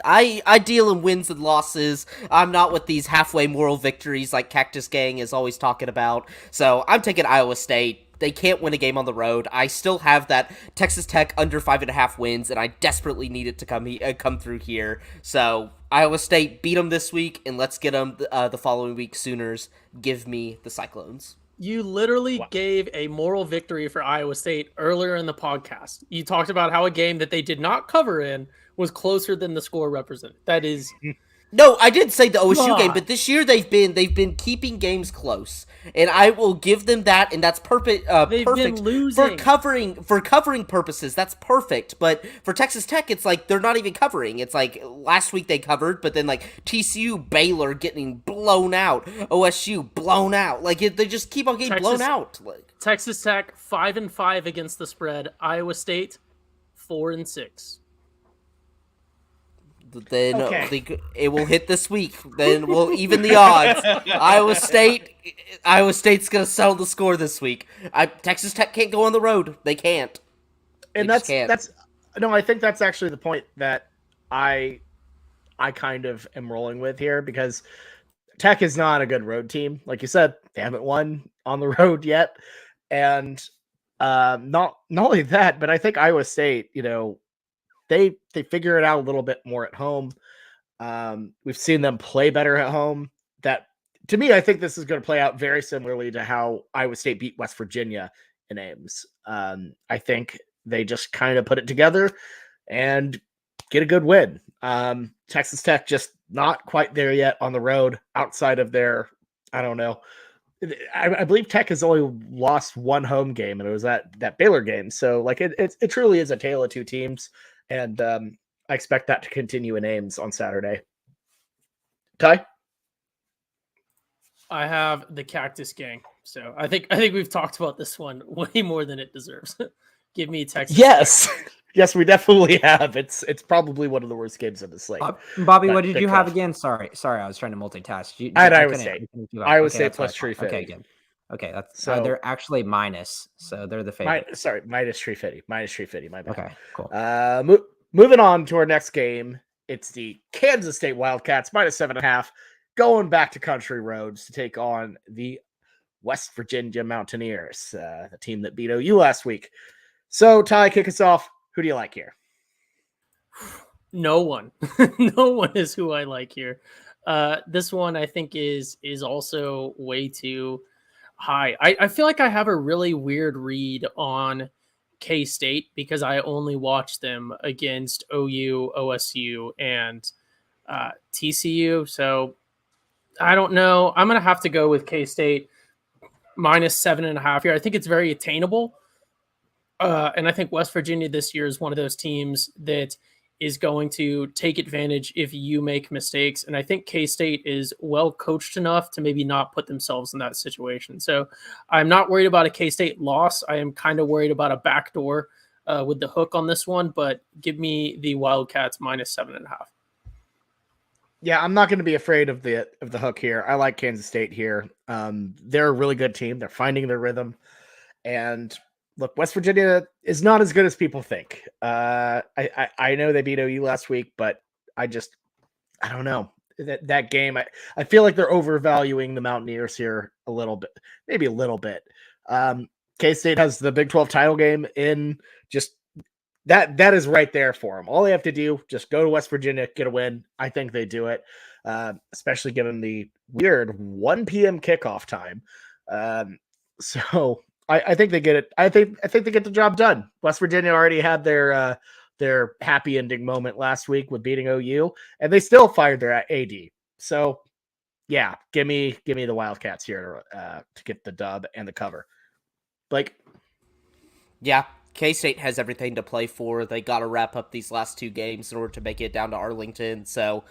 Speaker 2: I deal in wins and losses. I'm not with these halfway moral victories like Cactus Gang is always talking about. So I'm taking Iowa State. They can't win a game on the road. I still have that Texas Tech under 5.5 wins, and I desperately need it to come through here. So Iowa State, beat them this week, and let's get them the following week. Sooners, give me the Cyclones.
Speaker 4: You literally
Speaker 1: Wow.
Speaker 4: gave a moral victory for Iowa State earlier in the podcast. You talked about how a game that they did not cover in was closer than the score represented. That is
Speaker 2: No, I did say the OSU game,
Speaker 4: God.
Speaker 2: but this year they've been keeping games close, and I will give them that, and that's perfect.
Speaker 4: They've been
Speaker 2: Perfect for
Speaker 4: losing.
Speaker 2: covering purposes. That's perfect. But for Texas Tech, it's like they're not even covering. It's like last week they covered, but then like TCU Baylor getting blown out, OSU blown out. Like they just keep on getting blown out. Like
Speaker 4: Texas Tech 5-5 against the spread. Iowa State 4-6.
Speaker 2: then
Speaker 1: Okay.
Speaker 2: it will hit this week. Then we'll even the odds. Iowa State's gonna settle the score this week. Texas Tech can't go on the road. They can't. They
Speaker 1: And
Speaker 2: just can't.
Speaker 1: that's no, I think that's actually the point that I I kind of am rolling with here because Tech is not a good road team. Like you said, they haven't won on the road yet. And not only that, but I think Iowa State, they figure it out a little bit more at home. We've seen them play better at home. That to me, I think this is going to play out very similarly to how Iowa State beat West Virginia in Ames. I think they just kind of put it together and get a good win. Texas Tech just not quite there yet on the road outside of their, I don't know. I believe Tech has only lost one home game, and it was that Baylor game. So, like, it truly is a tale of two teams, and I expect that to continue in Ames on Saturday. Ty?
Speaker 4: I have the Cactus Gang. So I think we've talked about this one way more than it deserves. Give me Texas.
Speaker 1: Yes, yes, we definitely have. It's probably one of the worst games of the slate.
Speaker 3: Bobby,
Speaker 1: But
Speaker 3: what did
Speaker 1: pick
Speaker 3: you have
Speaker 1: off.
Speaker 3: again? Sorry, I was trying to multitask.
Speaker 1: I had Iowa
Speaker 3: couldn't-
Speaker 1: State.
Speaker 3: couldn't keep up.
Speaker 1: Iowa
Speaker 3: Okay,
Speaker 1: State
Speaker 3: that's
Speaker 1: plus
Speaker 3: what I thought. Okay,
Speaker 1: 350.
Speaker 3: good. Okay, that's
Speaker 1: So
Speaker 3: they're actually minus, so they're the favorite.
Speaker 1: minus 350. Minus 350. My bad.
Speaker 3: Okay, cool.
Speaker 1: Moving on to our next game. It's the Kansas State Wildcats minus 7.5, going back to country roads to take on the West Virginia Mountaineers, the team that beat OU last week. So, Ty, kick us off. Who do you like here?
Speaker 4: No one. No one is who I like here. This one I think is also way too high. I feel like I have a really weird read on K-State because I only watched them against OU, OSU, and TCU. So I don't know. I'm going to have to go with K-State minus 7.5 here. I think it's very attainable. And I think West Virginia this year is one of those teams that is going to take advantage if you make mistakes. And I think K-State is well coached enough to maybe not put themselves in that situation. So I'm not worried about a K-State loss. I am kind of worried about a backdoor with the hook on this one, but give me the Wildcats minus 7.5.
Speaker 1: Yeah, I'm not going to be afraid of the hook here. I like Kansas State here. They're a really good team. They're finding their rhythm. And look, West Virginia is not as good as people think. I know they beat OU last week, but I don't know. That game, I feel like they're overvaluing the Mountaineers here a little bit, maybe a little bit. K-State has the Big 12 title game in just that is right there for them. All they have to do, just go to West Virginia, get a win. I think they do it, especially given the weird 1 p.m. kickoff time. So I think they get it. I think they get the job done. West Virginia already had their happy ending moment last week with beating OU, and they still fired their AD. So yeah, give me the Wildcats here to get the dub and the cover. Blake?
Speaker 2: Yeah, K-State has everything to play for. They got to wrap up these last two games in order to make it down to Arlington. So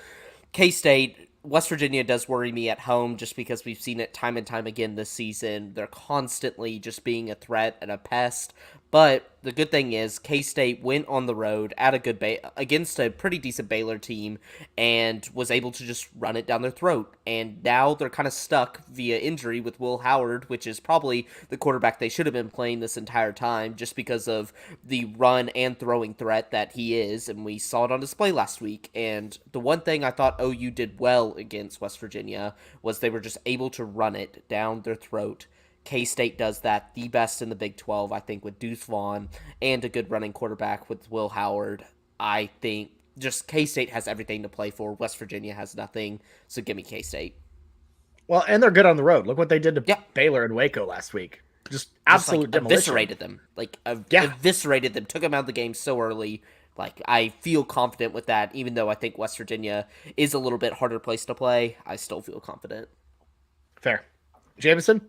Speaker 2: K-State, West Virginia does worry me at home just because we've seen it time and time again this season. They're constantly just being a threat and a pest. But the good thing is K-State went on the road at a good against a pretty decent Baylor team and was able to just run it down their throat. And now they're kind of stuck via injury with Will Howard, which is probably the quarterback they should have been playing this entire time just because of the run and throwing threat that he is. And we saw it on display last week. And the one thing I thought OU did well against West Virginia was they were just able to run it down their throat. K-State does that the best in the Big 12, I think, with Deuce Vaughn and a good running quarterback with Will Howard. I think just K-State has everything to play for. West Virginia has nothing, so give me K-State.
Speaker 1: Well, and they're good on the road. Look what they did to
Speaker 2: Yeah.
Speaker 1: Baylor and Waco last week. Just
Speaker 2: Just,
Speaker 1: absolute demolition.
Speaker 2: eviscerated them. Eviscerated them. Took them out of the game so early. Like, I feel confident with that, even though I think West Virginia is a little bit harder place to play. I still feel confident.
Speaker 1: Fair. Jameson?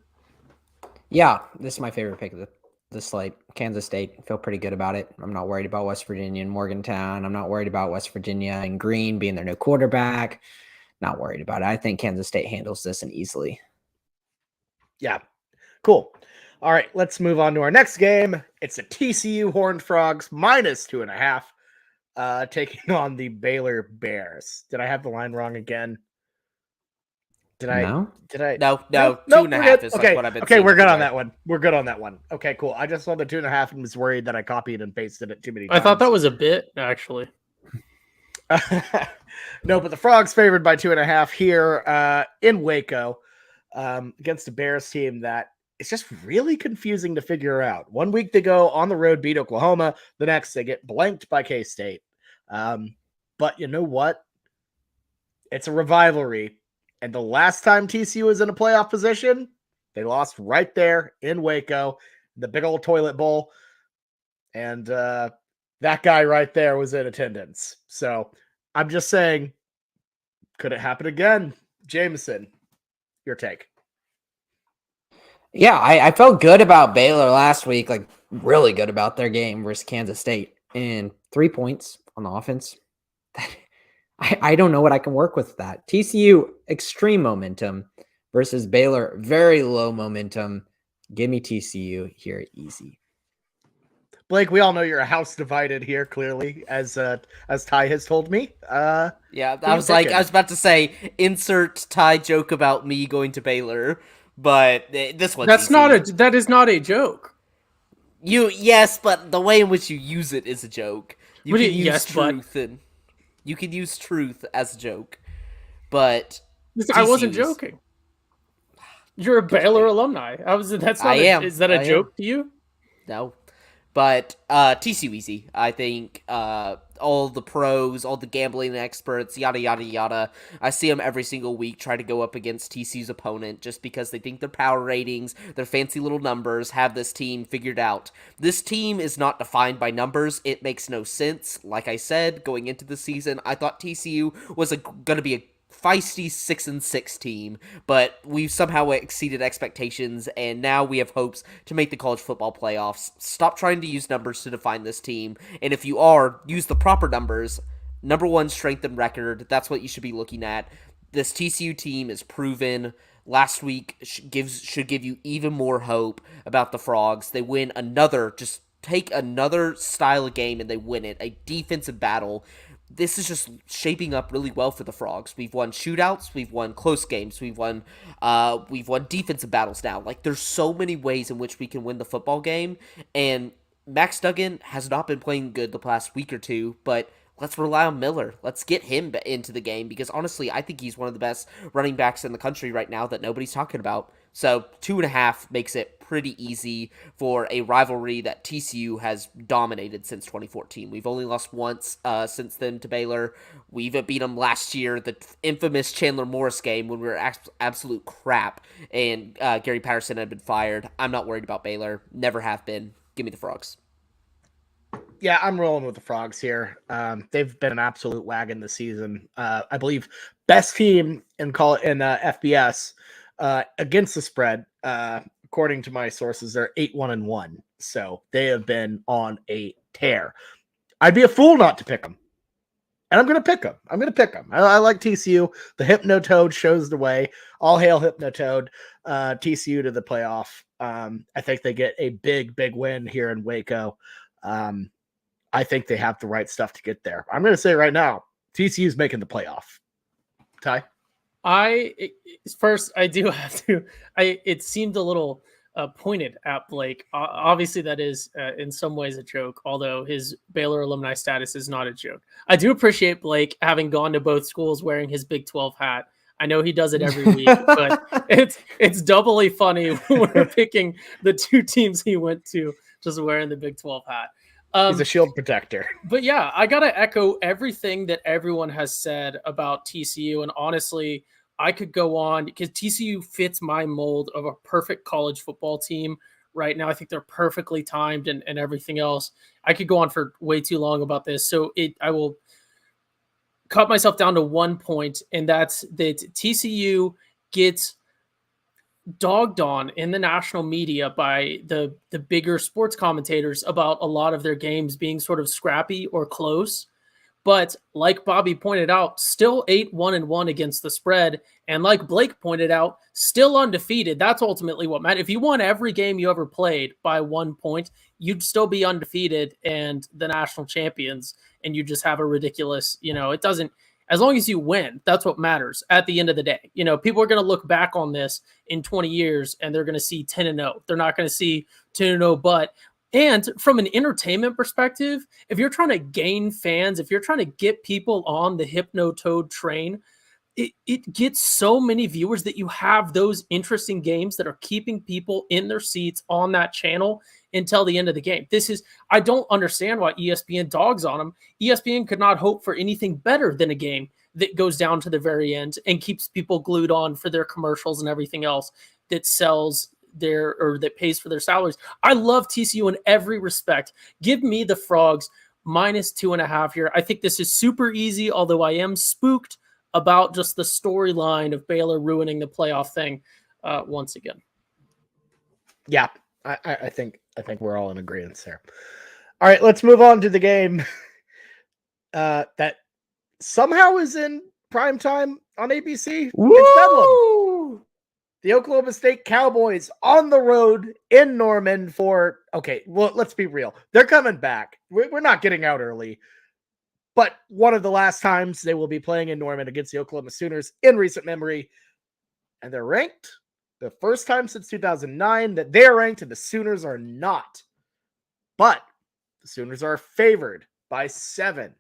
Speaker 3: Yeah, this is my favorite pick of the slate. Kansas State. Feel pretty good about it. I'm not worried about West Virginia and Morgantown. I'm not worried about West Virginia and Green being their new quarterback. Not worried about it. I think Kansas State handles this and easily.
Speaker 1: Yeah. Cool. All right, let's move on to our next game. It's the TCU Horned Frogs -2.5, taking on the Baylor Bears. Did I have the line wrong again? Did I?
Speaker 3: No?
Speaker 1: Did I?
Speaker 2: No,
Speaker 1: No,
Speaker 2: 2.5 is
Speaker 1: okay.
Speaker 2: like what I've been
Speaker 1: Okay,
Speaker 2: seeing
Speaker 1: we're good on
Speaker 2: everywhere.
Speaker 1: that one. We're good on that one. Okay, cool. I just saw the 2.5 and was worried that I copied and pasted it too many times.
Speaker 4: I thought that was a bit, actually.
Speaker 1: No, but the Frogs favored by 2.5 here in Waco against a Bears team that is just really confusing to figure out. 1 week they go on the road, beat Oklahoma. The next they get blanked by K-State. But you know what? It's a rivalry. And the last time TCU was in a playoff position, they lost right there in Waco, the big old toilet bowl. And that guy right there was in attendance. So I'm just saying, could it happen again? Jameson, your take.
Speaker 3: Yeah, I felt good about Baylor last week, like really good about their game versus Kansas State. And 3 points on the offense. I don't know what I can work with that. TCU, extreme momentum versus Baylor, very low momentum. Give me TCU here easy.
Speaker 1: Blake, we all know you're a house divided here, clearly, as Ty has told me.
Speaker 2: Yeah, I was about to say, insert Ty joke about me going to Baylor, but this one's easy.
Speaker 4: That is not a joke.
Speaker 2: Yes, but the way in which you use it is a joke. You
Speaker 4: What do
Speaker 2: can
Speaker 4: you-
Speaker 2: use
Speaker 4: yes, but-
Speaker 2: truth and you can use truth as a joke, but
Speaker 4: I wasn't
Speaker 2: TCU's
Speaker 4: joking. You're a Baylor alumni. Is that a joke to you?
Speaker 2: No. But TCU easy. I think all the pros, all the gambling experts, yada, yada, yada. I see them every single week try to go up against TCU's opponent just because they think their power ratings, their fancy little numbers have this team figured out. This team is not defined by numbers. It makes no sense. Like I said, going into the season, I thought TCU was going to be a feisty 6-6 team, but we've somehow exceeded expectations, and now we have hopes to make the college football playoffs. Stop trying to use numbers to define this team, and if you are, use the proper numbers. Number one, strength and record. That's what you should be looking at. This TCU team is proven. Last week should give you even more hope about the Frogs. They win another, just take another style of game and they win it. A defensive battle. This is just shaping up really well for the Frogs. We've won shootouts, we've won close games, we've won defensive battles now. Like, there's so many ways in which we can win the football game, and Max Duggan has not been playing good the past week or two, but let's rely on Miller. Let's get him into the game, because honestly, I think he's one of the best running backs in the country right now that nobody's talking about. So 2.5 makes it pretty easy for a rivalry that TCU has dominated since 2014. We've only lost once since then to Baylor. We've beat them last year, the infamous Chandler Morris game when we were absolute crap and Gary Patterson had been fired. I'm not worried about Baylor. Never have been. Give me the Frogs.
Speaker 1: Yeah, I'm rolling with the Frogs here. They've been an absolute wagon this season. I believe best team in FBS against the spread. According to my sources, they're 8-1-1. So they have been on a tear. I'd be a fool not to pick them. And I'm going to pick them. I like TCU. The Hypnotoad shows the way. All hail Hypnotoad. TCU to the playoff. I think they get a big, big win here in Waco. I think they have the right stuff to get there. I'm going to say right now, TCU's making the playoff. Ty?
Speaker 4: I do have to. It seemed a little pointed at Blake. Obviously, that is in some ways a joke, although his Baylor alumni status is not a joke. I do appreciate Blake having gone to both schools wearing his Big 12 hat. I know he does it every week, but it's doubly funny when we're picking the two teams he went to just wearing the Big 12 hat.
Speaker 1: He's a shield protector.
Speaker 4: But yeah, I got to echo everything that everyone has said about TCU. And honestly, I could go on because TCU fits my mold of a perfect college football team right now. I think they're perfectly timed and everything else. I could go on for way too long about this. So I will cut myself down to 1 point, and that's that TCU gets dogged on in the national media by the bigger sports commentators about a lot of their games being sort of scrappy or close. But like Bobby pointed out, still 8-1-1 against the spread. And like Blake pointed out, still undefeated. That's ultimately what matters. If you won every game you ever played by 1 point, you'd still be undefeated and the national champions. And you just have a ridiculous, it doesn't, as long as you win, that's what matters at the end of the day. People are going to look back on this in 20 years and they're going to see 10-0. They're not going to see 10-0, but and from an entertainment perspective, if you're trying to gain fans, if you're trying to get people on the Hypnotoad train, it gets so many viewers that you have those interesting games that are keeping people in their seats on that channel until the end of the game. I don't understand why ESPN dogs on them. ESPN could not hope for anything better than a game that goes down to the very end and keeps people glued on for their commercials and everything else that sells that pays for their salaries. I love TCU in every respect. Give me the Frogs -2.5 here. I think this is super easy, although I am spooked about just the storyline of Baylor ruining the playoff thing once again.
Speaker 1: Yeah, I think we're all in agreement there. All right, let's move on to the game that somehow is in prime time on ABC.
Speaker 3: Woo!
Speaker 1: It's Bedlam. The Oklahoma State Cowboys on the road in Norman let's be real. They're coming back. We're not getting out early. But one of the last times they will be playing in Norman against the Oklahoma Sooners in recent memory. And they're ranked. The first time since 2009 that they're ranked and the Sooners are not. But the Sooners are favored by 7.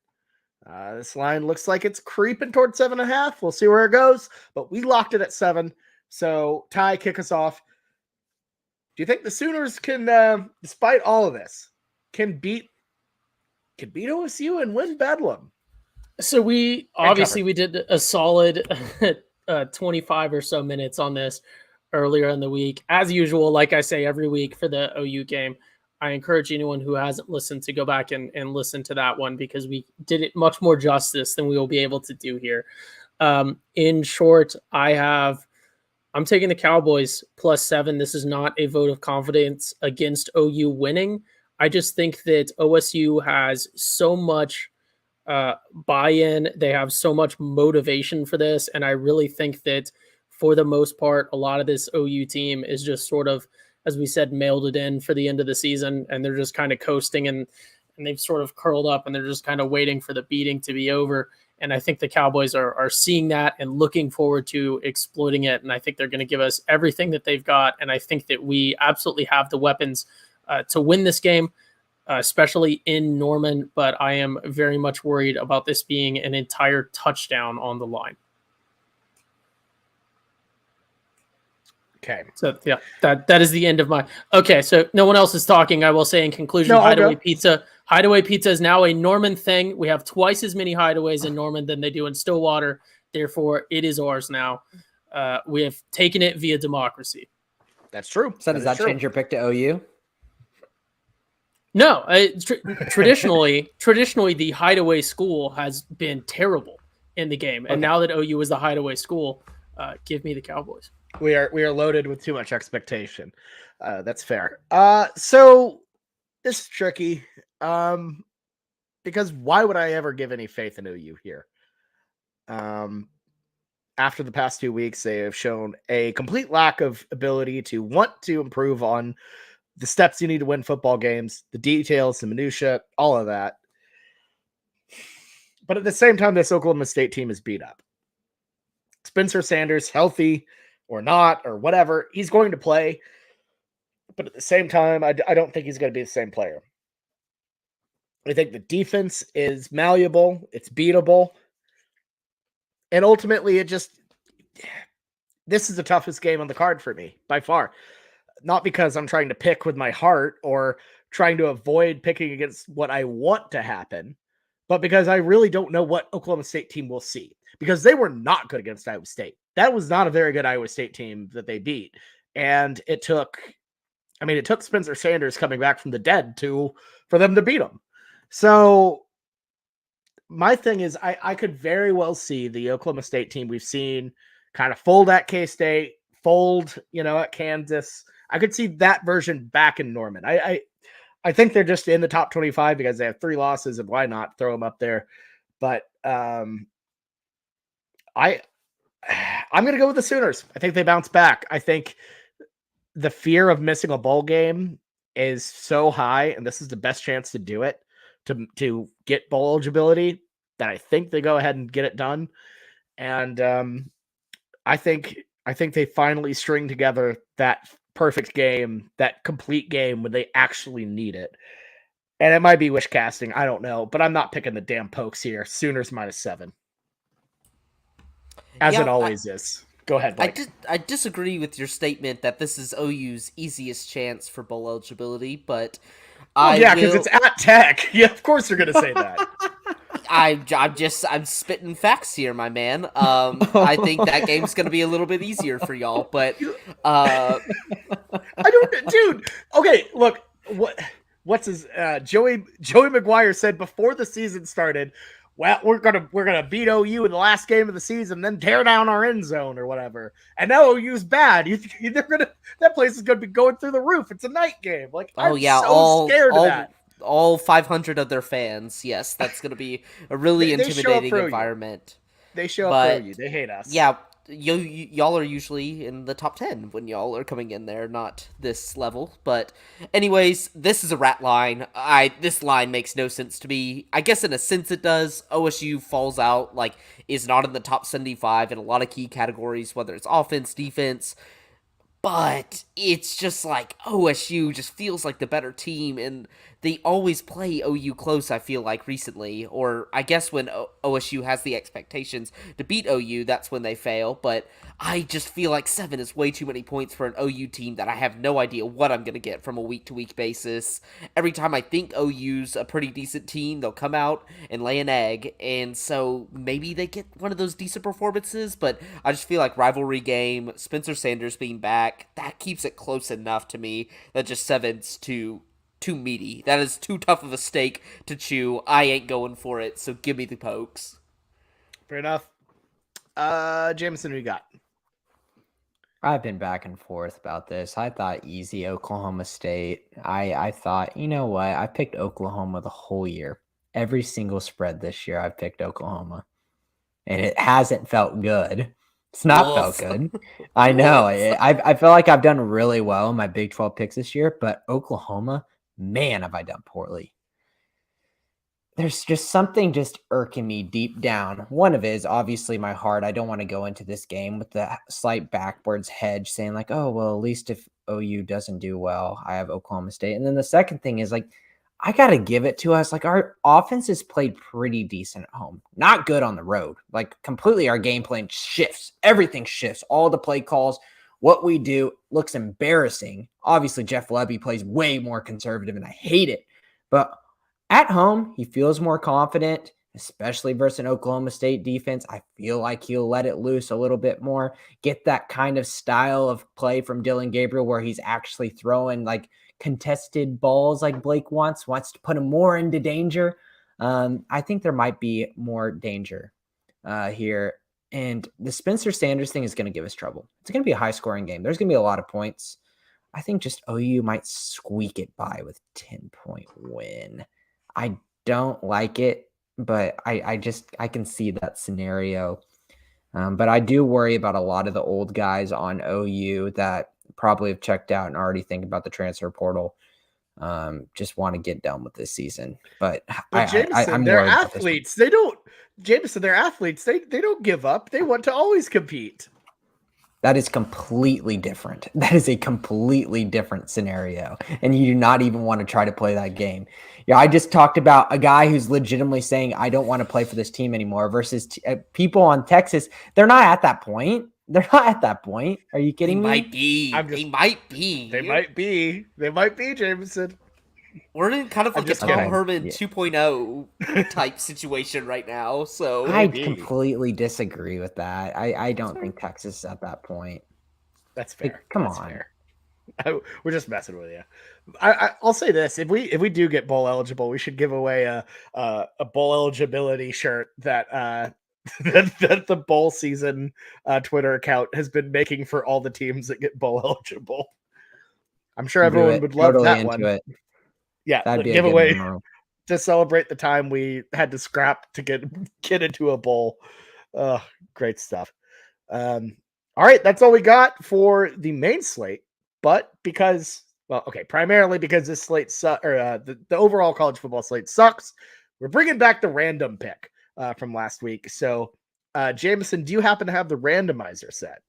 Speaker 1: This line looks like it's creeping towards 7.5. We'll see where it goes. But we locked it at 7. So, Ty, kick us off. Do you think the Sooners can, despite all of this, can beat OSU and win Bedlam?
Speaker 4: So we did a solid 25 or so minutes on this earlier in the week. As usual, like I say every week for the OU game, I encourage anyone who hasn't listened to go back and listen to that one because we did it much more justice than we will be able to do here. In short, I'm taking the Cowboys +7. This is not a vote of confidence against OU winning. I just think that OSU has so much buy-in. They have so much motivation for this. And I really think that for the most part, a lot of this OU team is just sort of, as we said, mailed it in for the end of the season. And they're just kind of coasting and they've sort of curled up and they're just kind of waiting for the beating to be over. And I think the Cowboys are seeing that and looking forward to exploiting it. And I think they're going to give us everything that they've got. And I think that we absolutely have the weapons to win this game, especially in Norman. But I am very much worried about this being an entire touchdown on the line.
Speaker 1: Okay.
Speaker 4: So, yeah, that is the end of my... Okay, so no one else is talking. I will say in conclusion, Hideaway Pizza is now a Norman thing. We have twice as many Hideaways in Norman than they do in Stillwater. Therefore, it is ours now. We have taken it via democracy.
Speaker 1: That's true.
Speaker 3: So does that change your pick to OU?
Speaker 4: No. Traditionally, the Hideaway school has been terrible in the game. And now that OU is the Hideaway school, give me the Cowboys.
Speaker 1: We are loaded with too much expectation. That's fair. So this is tricky. Because why would I ever give any faith in OU here? After the past 2 weeks, they have shown a complete lack of ability to want to improve on the steps you need to win football games, the details, the minutia, all of that. But at the same time, this Oklahoma State team is beat up. Spencer Sanders, healthy or not, or whatever, he's going to play. But at the same time, I don't think he's going to be the same player. I think the defense is malleable. It's beatable. And ultimately, this is the toughest game on the card for me, by far. Not because I'm trying to pick with my heart or trying to avoid picking against what I want to happen, but because I really don't know what Oklahoma State team will see. because they were not good against Iowa State. That was not a very good Iowa State team that they beat. And it took Spencer Sanders coming back from the dead for them to beat them. So my thing is I could very well see the Oklahoma State team we've seen kind of fold at K-State, fold, at Kansas. I could see that version back in Norman. I think they're just in the top 25 because they have 3 losses, and why not throw them up there? But I'm going to go with the Sooners. I think they bounce back. I think the fear of missing a bowl game is so high, and this is the best chance to do it, to get bowl eligibility, that I think they go ahead and get it done. And I think they finally string together that perfect game, that complete game when they actually need it. And it might be wish casting, I don't know, but I'm not picking the damn Pokes here. Sooners -7. As it always is. Go ahead, Blake.
Speaker 2: I disagree with your statement that this is OU's easiest chance for bowl eligibility, but
Speaker 1: because it's at Tech. Yeah, of course you're going to say that.
Speaker 2: I'm spitting facts here, my man. I think that game's going to be a little bit easier for y'all, but
Speaker 1: I don't, dude. Okay, look, what's his Joey McGuire said before the season started, well, we're gonna beat OU in the last game of the season, then tear down our end zone or whatever. And now OU's bad. That place is gonna be going through the roof. It's a night game. Like, I'm so scared of that.
Speaker 2: All 500 of their fans. Yes, that's gonna be a really intimidating environment.
Speaker 1: They show up for OU. They hate us.
Speaker 2: Yeah, y'all are usually in the top 10 when y'all are coming in there, not this level. But anyways, this is a rat line. This line makes no sense to me. I guess in a sense it does. OSU falls out, is not in the top 75 in a lot of key categories, whether it's offense, defense. But it's just OSU just feels like the better team, and they always play OU close, I feel like, recently. Or I guess when OSU has the expectations to beat OU, that's when they fail. But I just feel like 7 is way too many points for an OU team that I have no idea what I'm going to get from a week-to-week basis. Every time I think OU's a pretty decent team, they'll come out and lay an egg. And so maybe they get one of those decent performances, but I just feel like rivalry game, Spencer Sanders being back, that keeps it close enough to me that just 7's too meaty. That is too tough of a steak to chew. I ain't going for it, so give me the Pokes.
Speaker 1: Fair enough. Jameson, who you got?
Speaker 3: I've been back and forth about this. I thought easy Oklahoma State. I thought, you know what? I picked Oklahoma the whole year. Every single spread this year, I've picked Oklahoma. And it hasn't felt good. It's not felt good. I know. I feel like I've done really well in my Big 12 picks this year, but Oklahoma, man, have I done poorly. There's just something just irking me deep down. One of it is obviously my heart. I don't want to go into this game with the slight backwards hedge saying oh, well, at least if OU doesn't do well, I have Oklahoma State. And then the second thing is I got to give it to us. Our offense has played pretty decent at home. Not good on the road. Completely our game plan shifts. Everything shifts. All the play calls, what we do looks embarrassing. Obviously, Jeff Lebby plays way more conservative, and I hate it. But at home, he feels more confident, especially versus an Oklahoma State defense. I feel like he'll let it loose a little bit more, get that kind of style of play from Dylan Gabriel where he's actually throwing contested balls like Blake wants to put him more into danger. I think there might be more danger here. And the Spencer Sanders thing is going to give us trouble. It's going to be a high-scoring game. There's going to be a lot of points. I think just OU might squeak it by with 10-point win. I don't like it, but I can see that scenario. But I do worry about a lot of the old guys on OU that probably have checked out and already think about the transfer portal. Just want to get done with this season. But
Speaker 1: Jameson, they're athletes. They don't give up. They want to always compete.
Speaker 3: That is completely different. That is a completely different scenario. And you do not even want to try to play that game. Yeah, I just talked about a guy who's legitimately saying, I don't want to play for this team anymore versus people on Texas. They're not at that point. They're not at that point. Are you kidding me?
Speaker 2: They might be.
Speaker 1: They might be, Jameson.
Speaker 2: We're in kind of
Speaker 1: I'm
Speaker 2: like a
Speaker 1: just
Speaker 2: Tom
Speaker 3: kidding.
Speaker 2: Herman
Speaker 3: Yeah.
Speaker 2: 2.0 type situation right now. So
Speaker 3: I
Speaker 1: Maybe.
Speaker 3: completely disagree with that. I don't think Texas is at that point.
Speaker 1: That's
Speaker 3: Like,
Speaker 1: fair.
Speaker 3: come
Speaker 1: That's
Speaker 3: on.
Speaker 1: fair. We're just messing with you. I'll say this: if we do get bowl eligible, we should give away a bowl eligibility shirt that that the bowl season Twitter account has been making for all the teams that get bowl eligible. I'm sure
Speaker 3: Do
Speaker 1: everyone
Speaker 3: it.
Speaker 1: would love
Speaker 3: Totally
Speaker 1: that
Speaker 3: into
Speaker 1: one.
Speaker 3: it.
Speaker 1: Yeah,
Speaker 3: That'd be a good
Speaker 1: giveaway
Speaker 3: memory.
Speaker 1: to celebrate the time we had to scrap to get into a bowl. Great stuff. All right, that's all we got for the main slate. But because, well, okay, primarily because this slate the overall college football slate sucks, we're bringing back the random pick from last week. So, Jameson, do you happen to have the randomizer set?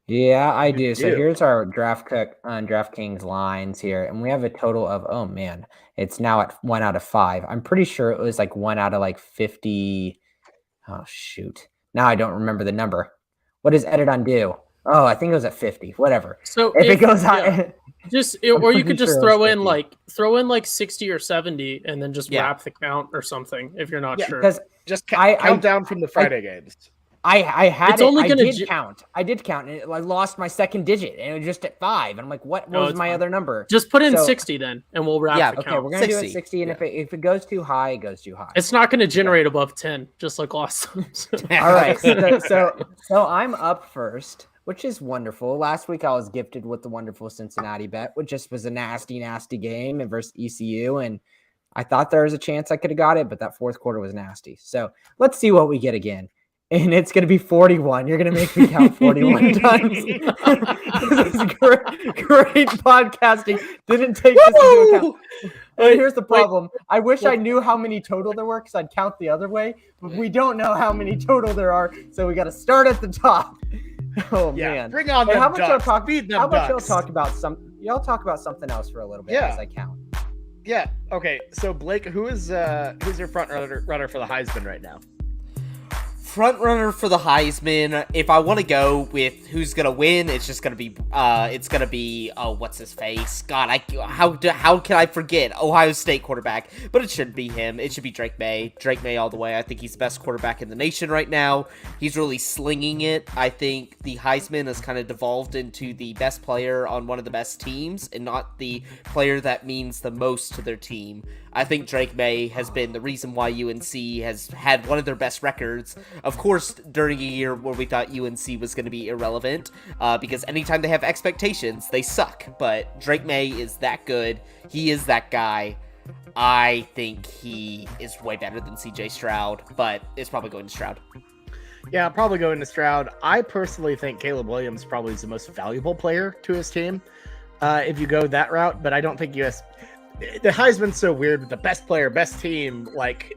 Speaker 3: Yeah, I
Speaker 1: You
Speaker 3: do. So
Speaker 1: do.
Speaker 3: here's our DraftKings lines here, and we have a total of, oh man, it's now at 1 out of 5. I'm pretty sure it was like 1 out of like 50. Oh shoot. Now I don't remember the number. What does edit undo? Oh, I think it was at 50. Whatever.
Speaker 4: So
Speaker 3: If it goes
Speaker 4: yeah,
Speaker 3: out,
Speaker 4: or you
Speaker 3: pretty
Speaker 4: could just
Speaker 3: sure it was
Speaker 4: throw in like 60 or 70 and then just
Speaker 2: Yeah.
Speaker 4: wrap the count or something if you're not
Speaker 1: Yeah,
Speaker 4: sure.
Speaker 3: because
Speaker 1: Just
Speaker 3: I-
Speaker 1: count down from the Friday games.
Speaker 3: I had
Speaker 4: It's
Speaker 3: it.
Speaker 4: only
Speaker 3: I
Speaker 4: gonna
Speaker 3: did count. I did count, and I lost my second digit, and it was just at 5. And I'm like, what
Speaker 4: No,
Speaker 3: was
Speaker 4: it's
Speaker 3: my
Speaker 4: fine.
Speaker 3: other number?
Speaker 4: Just put in
Speaker 3: So-
Speaker 4: 60 then, and we'll wrap
Speaker 2: Yeah,
Speaker 4: the
Speaker 3: Okay,
Speaker 4: count.
Speaker 3: we're gonna do it
Speaker 2: 60.
Speaker 3: 60, and
Speaker 2: Yeah.
Speaker 3: if it goes too high, it goes too high.
Speaker 4: It's not going to generate above 10, just like last time.
Speaker 3: All right, so I'm up first, which is wonderful. Last week I was gifted with the wonderful Cincinnati bet, which just was a nasty game versus ECU, and I thought there was a chance I could have got it, but that fourth quarter was nasty. So let's see what we get again. And it's going to be 41. You're going to make me count 41 times. This is great podcasting. Didn't take this into account. And here's the problem. I wish I knew how many total there were because I'd count the other way. But we don't know how many total there are. So we got to start at the top. Oh,
Speaker 1: Yeah,
Speaker 3: man.
Speaker 1: bring on
Speaker 3: Hey,
Speaker 1: them
Speaker 3: how about y'all
Speaker 1: ducks.
Speaker 3: talk,
Speaker 1: Feed them
Speaker 3: how about y'all
Speaker 1: ducks.
Speaker 3: talk about something else for a little bit
Speaker 1: Yeah.
Speaker 3: as I count.
Speaker 1: Yeah. Okay. So Blake, who's your front runner for the Heisman right now?
Speaker 2: Front runner for the Heisman. If I want to go with who's gonna win, it's just gonna be what's his face? God, how can I forget Ohio State quarterback? But it shouldn't be him. It should be Drake May. Drake May all the way. I think he's the best quarterback in the nation right now. He's really slinging it. I think the Heisman has kind of devolved into the best player on one of the best teams, and not the player that means the most to their team. I think Drake May has been the reason why UNC has had one of their best records. Of course, during a year where we thought UNC was going to be irrelevant, because anytime they have expectations, they suck. But Drake May is that good. He is that guy. I think he is way better than CJ Stroud, but it's probably going to Stroud.
Speaker 1: Yeah, probably going to Stroud. I personally think Caleb Williams probably is the most valuable player to his team if you go that route, but I don't think the Heisman's so weird with the best player, best team, like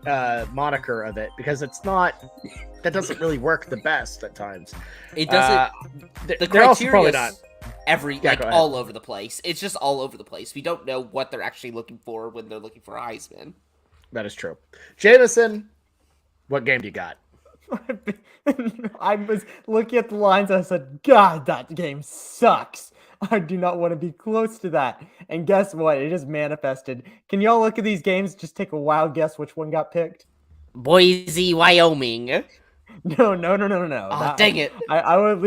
Speaker 1: moniker of it, because that doesn't really work the best at times.
Speaker 2: It doesn't. The
Speaker 1: They're also probably
Speaker 2: criteria
Speaker 1: not.
Speaker 2: is
Speaker 1: Go ahead.
Speaker 2: all over the place. It's just all over the place. We don't know what they're actually looking for when they're looking for a Heisman.
Speaker 1: That is true. Jameson, what game do you got?
Speaker 3: I was looking at the lines. I said, God, that game sucks. I do not want to be close to that. And guess what? It is manifested. Can y'all look at these games? Just take a wild guess which one got picked.
Speaker 2: Boise, Wyoming.
Speaker 3: No.
Speaker 2: Oh, dang it.
Speaker 3: I will at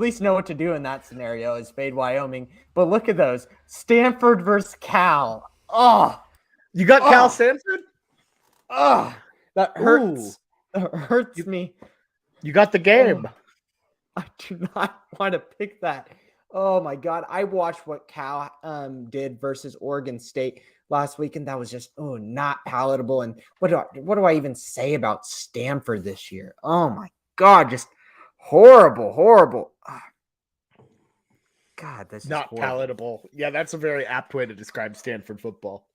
Speaker 3: least know what to do in that scenario is fade Wyoming. But look at those. Stanford versus Cal. Oh,
Speaker 1: You got Cal Stanford?
Speaker 3: that hurts. That hurts me.
Speaker 1: You got the game.
Speaker 3: I do not want to pick that. Oh my God. I watched what Cal did versus Oregon State last week, and that was just not palatable. And what do I even say about Stanford this year? Oh my God, just horrible. God, this is
Speaker 1: Not
Speaker 3: horrible.
Speaker 1: palatable. Yeah, that's a very apt way to describe Stanford football.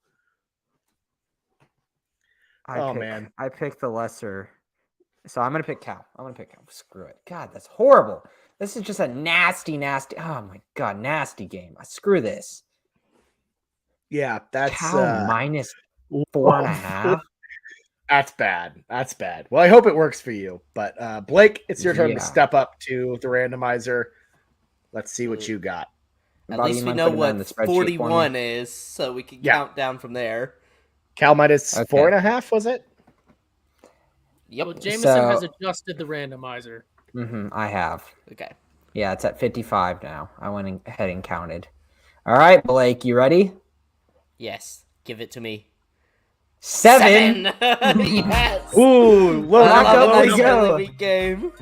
Speaker 1: Man.
Speaker 3: I picked the lesser. So I'm gonna pick Cal. Screw it. God, that's horrible. This is just a nasty. Oh my God, nasty game. Screw this.
Speaker 1: Yeah, that's
Speaker 3: Cal minus 4.5.
Speaker 1: That's bad. Well, I hope it works for you. But Blake, it's your turn
Speaker 3: Yeah.
Speaker 1: to step up to the randomizer. Let's see what you got.
Speaker 2: At
Speaker 3: Bobby,
Speaker 2: least
Speaker 3: you
Speaker 2: we
Speaker 3: mind
Speaker 2: know
Speaker 3: putting that in the
Speaker 2: what
Speaker 3: spreadsheet for me?
Speaker 2: 41 is, so we can
Speaker 1: Yeah.
Speaker 2: count down from there.
Speaker 1: Cal minus
Speaker 3: Okay.
Speaker 1: 4.5, was it?
Speaker 2: Yep.
Speaker 4: Well, Jameson
Speaker 3: So-
Speaker 4: has adjusted the randomizer.
Speaker 3: I have.
Speaker 2: Okay.
Speaker 3: Yeah, it's at 55 now. I went ahead and counted. All right, Blake, you ready?
Speaker 2: Yes. Give it to me.
Speaker 3: 7.
Speaker 2: Yes.
Speaker 1: Ooh, low
Speaker 2: I
Speaker 3: Back
Speaker 2: love
Speaker 3: up
Speaker 2: a
Speaker 3: we
Speaker 2: nice
Speaker 3: go.
Speaker 2: early week game.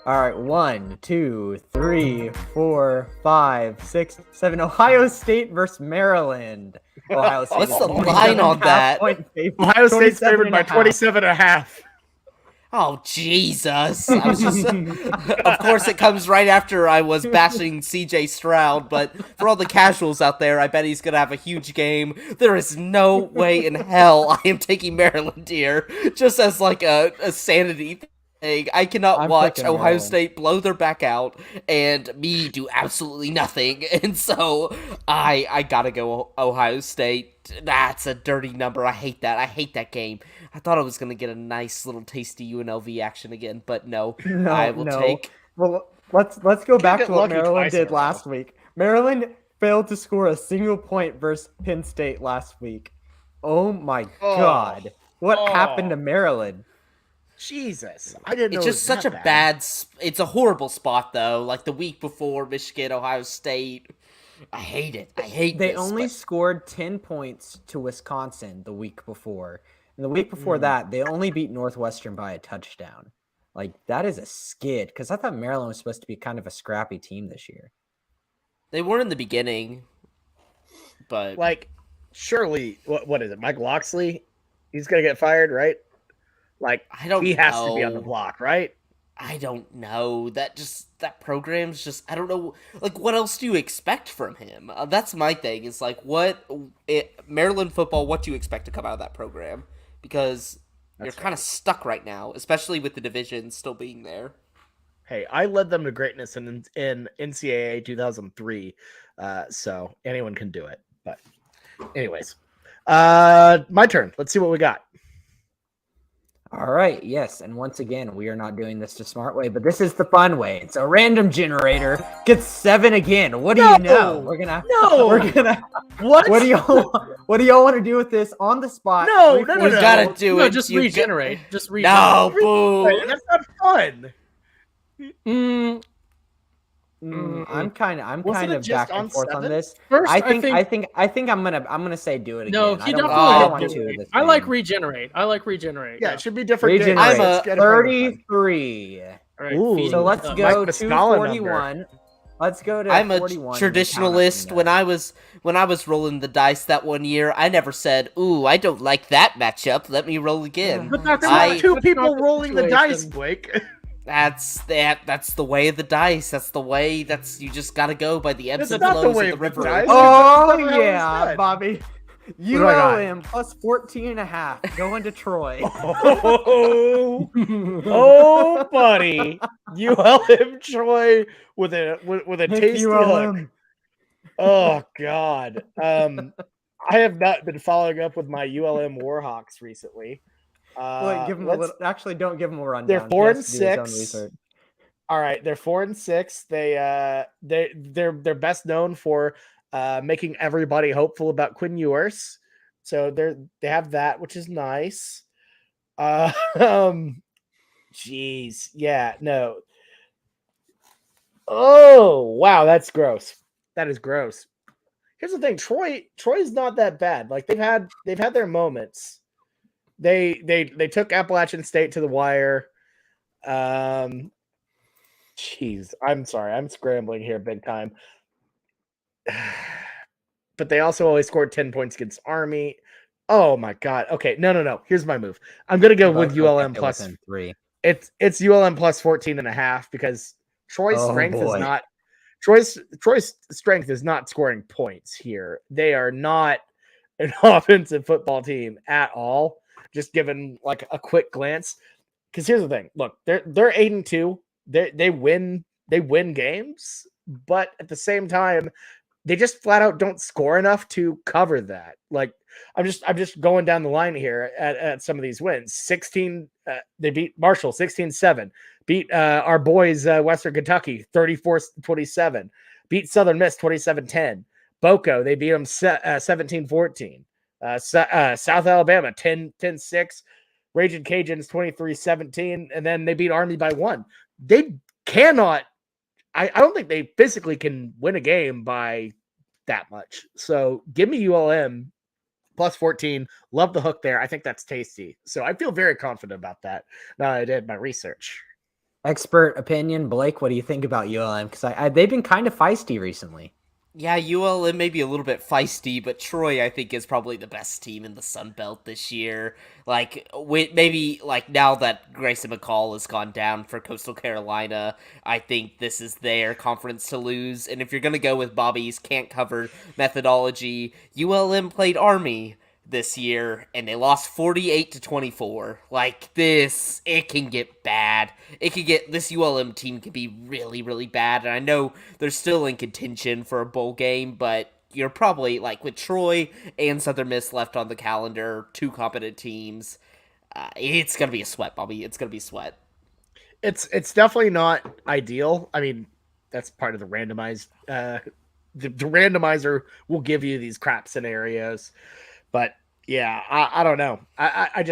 Speaker 3: All right, 1, 2, 3, 4, 5, 6, 7. Ohio State versus Maryland. Ohio State.
Speaker 2: What's
Speaker 3: is
Speaker 2: the
Speaker 3: 27
Speaker 2: line on
Speaker 3: and a half
Speaker 2: that?
Speaker 3: point favorite.
Speaker 1: Ohio State's
Speaker 3: 27
Speaker 1: favored
Speaker 3: and
Speaker 1: by
Speaker 3: a half.
Speaker 1: 27.5.
Speaker 2: Oh, Jesus. I was just. Of course, it comes right after I was bashing CJ Stroud, but for all the casuals out there, I bet he's going to have a huge game. There is no way in hell I am taking Maryland here, just as like a sanity thing. I cannot
Speaker 3: I'm
Speaker 2: watch
Speaker 3: picking
Speaker 2: Ohio
Speaker 3: Maryland.
Speaker 2: State blow their back out and me do absolutely nothing. And so I got to go Ohio State. That's a dirty number. I hate that. I hate that game. I thought I was going to get a nice little tasty UNLV action again, but no. I will take...
Speaker 3: Well, let's go back
Speaker 1: get
Speaker 3: to what
Speaker 1: lucky
Speaker 3: Maryland
Speaker 1: twice in
Speaker 3: did
Speaker 1: a row.
Speaker 3: last week. Maryland failed to score a single point versus Penn State last week. Oh my God. What happened to Maryland?
Speaker 1: Jesus. I didn't know
Speaker 2: It's
Speaker 1: it
Speaker 2: just
Speaker 1: was
Speaker 2: such a
Speaker 1: that
Speaker 2: bad... It's a horrible spot, though. Like the week before, Michigan, Ohio State. I hate it. I hate
Speaker 3: They
Speaker 2: this.
Speaker 3: only
Speaker 2: but-
Speaker 3: scored 10 points to Wisconsin the week before. And the week before that, they only beat Northwestern by a touchdown. Like, that is a skid, because I thought Maryland was supposed to be kind of a scrappy team this year.
Speaker 2: They were in the beginning, but...
Speaker 1: Like, surely, what is it? Mike Loxley? He's going to get fired, right? Like,
Speaker 2: I don't
Speaker 1: he has to be on the
Speaker 2: know.
Speaker 1: block, right?
Speaker 2: I don't know. That program's just, I don't know. Like, what else do you expect from him? That's my thing. It's like, Maryland football, what do you expect to come out of that program? Because you're kind of stuck right now, especially with the division still being there.
Speaker 1: Hey, I led them to greatness in NCAA 2003, so anyone can do it. But anyways, my turn. Let's see what we got.
Speaker 3: All right, yes, and once again, we are not doing this the smart way, but this is the fun way. It's a random generator. Gets 7 again. What do you know? We're gonna. What do y'all want to do with this on the spot?
Speaker 1: No,
Speaker 2: We gotta do
Speaker 4: No,
Speaker 2: it.
Speaker 4: just
Speaker 2: You
Speaker 4: regenerate. Just
Speaker 2: No,
Speaker 4: regenerate.
Speaker 2: boo.
Speaker 1: That's not fun.
Speaker 3: I'm kind of
Speaker 1: Wasn't it just
Speaker 3: back
Speaker 1: on
Speaker 3: and forth
Speaker 1: 7?
Speaker 3: on this.
Speaker 4: First,
Speaker 3: I think I'm gonna say do it again.
Speaker 4: No,
Speaker 3: I
Speaker 4: he
Speaker 3: don't,
Speaker 4: definitely
Speaker 3: I don't
Speaker 2: did
Speaker 3: want
Speaker 2: do
Speaker 3: to.
Speaker 4: it.
Speaker 3: This
Speaker 4: I like
Speaker 3: game.
Speaker 4: regenerate.
Speaker 1: Yeah, it should be different. games.
Speaker 3: Regenerate.
Speaker 2: I'm a
Speaker 1: Let's get it for the fun.
Speaker 3: 33.
Speaker 4: All right,
Speaker 1: Ooh.
Speaker 4: feeding
Speaker 3: So let's
Speaker 4: up.
Speaker 3: go
Speaker 1: Mike
Speaker 3: to
Speaker 1: Muscala
Speaker 3: 41. Let's go to
Speaker 2: I'm a
Speaker 3: 41 and count
Speaker 2: traditionalist.
Speaker 3: up
Speaker 2: When
Speaker 3: from
Speaker 2: I was rolling the dice that one year, I never said, "Ooh, I don't like that matchup. Let me roll again."
Speaker 4: But that's
Speaker 1: There
Speaker 2: I-
Speaker 1: were two
Speaker 4: that's
Speaker 1: people
Speaker 4: not the
Speaker 1: rolling the dice,
Speaker 4: situation.
Speaker 1: Blake.
Speaker 2: That's the way of the dice. That's the way. You just gotta go by the ebbs
Speaker 1: It's
Speaker 2: and
Speaker 1: not the
Speaker 2: flows
Speaker 1: way
Speaker 2: of the
Speaker 1: of the
Speaker 2: river.
Speaker 1: dice.
Speaker 3: Oh
Speaker 1: That's never how it's
Speaker 3: yeah,
Speaker 1: done.
Speaker 3: Bobby.
Speaker 1: do I got?
Speaker 3: ULM plus 14 and a half going to Troy.
Speaker 1: Oh, buddy, ULM Troy with a tasty hook. Oh God, I have not been following up with my ULM Warhawks recently.
Speaker 3: Wait, give him a little. Actually, don't give him a rundown.
Speaker 1: They're
Speaker 3: He
Speaker 1: 4
Speaker 3: has
Speaker 1: and
Speaker 3: to do his own
Speaker 1: 6.
Speaker 3: research.
Speaker 1: All right, they're 4 and 6. They're best known for making everybody hopeful about Quinn Ewers. So they have that, which is nice. Jeez, yeah, no. Oh wow, that's gross. That is gross. Here's the thing, Troy's not that bad. Like they've had their moments. They took Appalachian State to the wire. Jeez, I'm sorry, I'm scrambling here big time. But they also always scored 10 points against Army. Oh my God. Okay, no. Here's my move. I'm gonna go with ULM plus
Speaker 3: 3.
Speaker 1: It's ULM plus 14 and a half because Troy's
Speaker 3: Oh,
Speaker 1: strength is
Speaker 3: boy.
Speaker 1: not Troy's strength is not scoring points here. They are not an offensive football team at all. Just given like a quick glance. Because here's the thing. Look, they're 8-2. They win games, but at the same time, they just flat out don't score enough to cover that. Like I'm just going down the line here at some of these wins. 16 they beat Marshall 16-7. Beat our boys Western Kentucky 34-27. beat Southern Miss 27-10. Boco, they beat them 17-14. South Alabama 10-6. Raging Cajuns 23-17, and then they beat Army by 1. They cannot. I don't think they physically can win a game by that much. So give me ULM plus 14. Love the hook there. I think that's tasty. So I feel very confident about that now that I did my research.
Speaker 3: Expert opinion, Blake. What do you think about ULM? Because they've been kind of feisty recently.
Speaker 2: Yeah, ULM may be a little bit feisty, but Troy, I think, is probably the best team in the Sun Belt this year. Like, maybe, like, now that Grayson McCall has gone down for Coastal Carolina, I think this is their conference to lose. And if you're going to go with Bobby's can't cover methodology, ULM played Army this year, and they lost 48-24. Like, it can get bad. This ULM team can be really, really bad, and I know they're still in contention for a bowl game, but you're probably, like, with Troy and Southern Miss left on the calendar, 2 competent teams, it's gonna be a sweat, Bobby. It's gonna be sweat.
Speaker 1: It's definitely not ideal. I mean, that's part of the randomized, the randomizer will give you these crap scenarios. But yeah, I don't know. I'm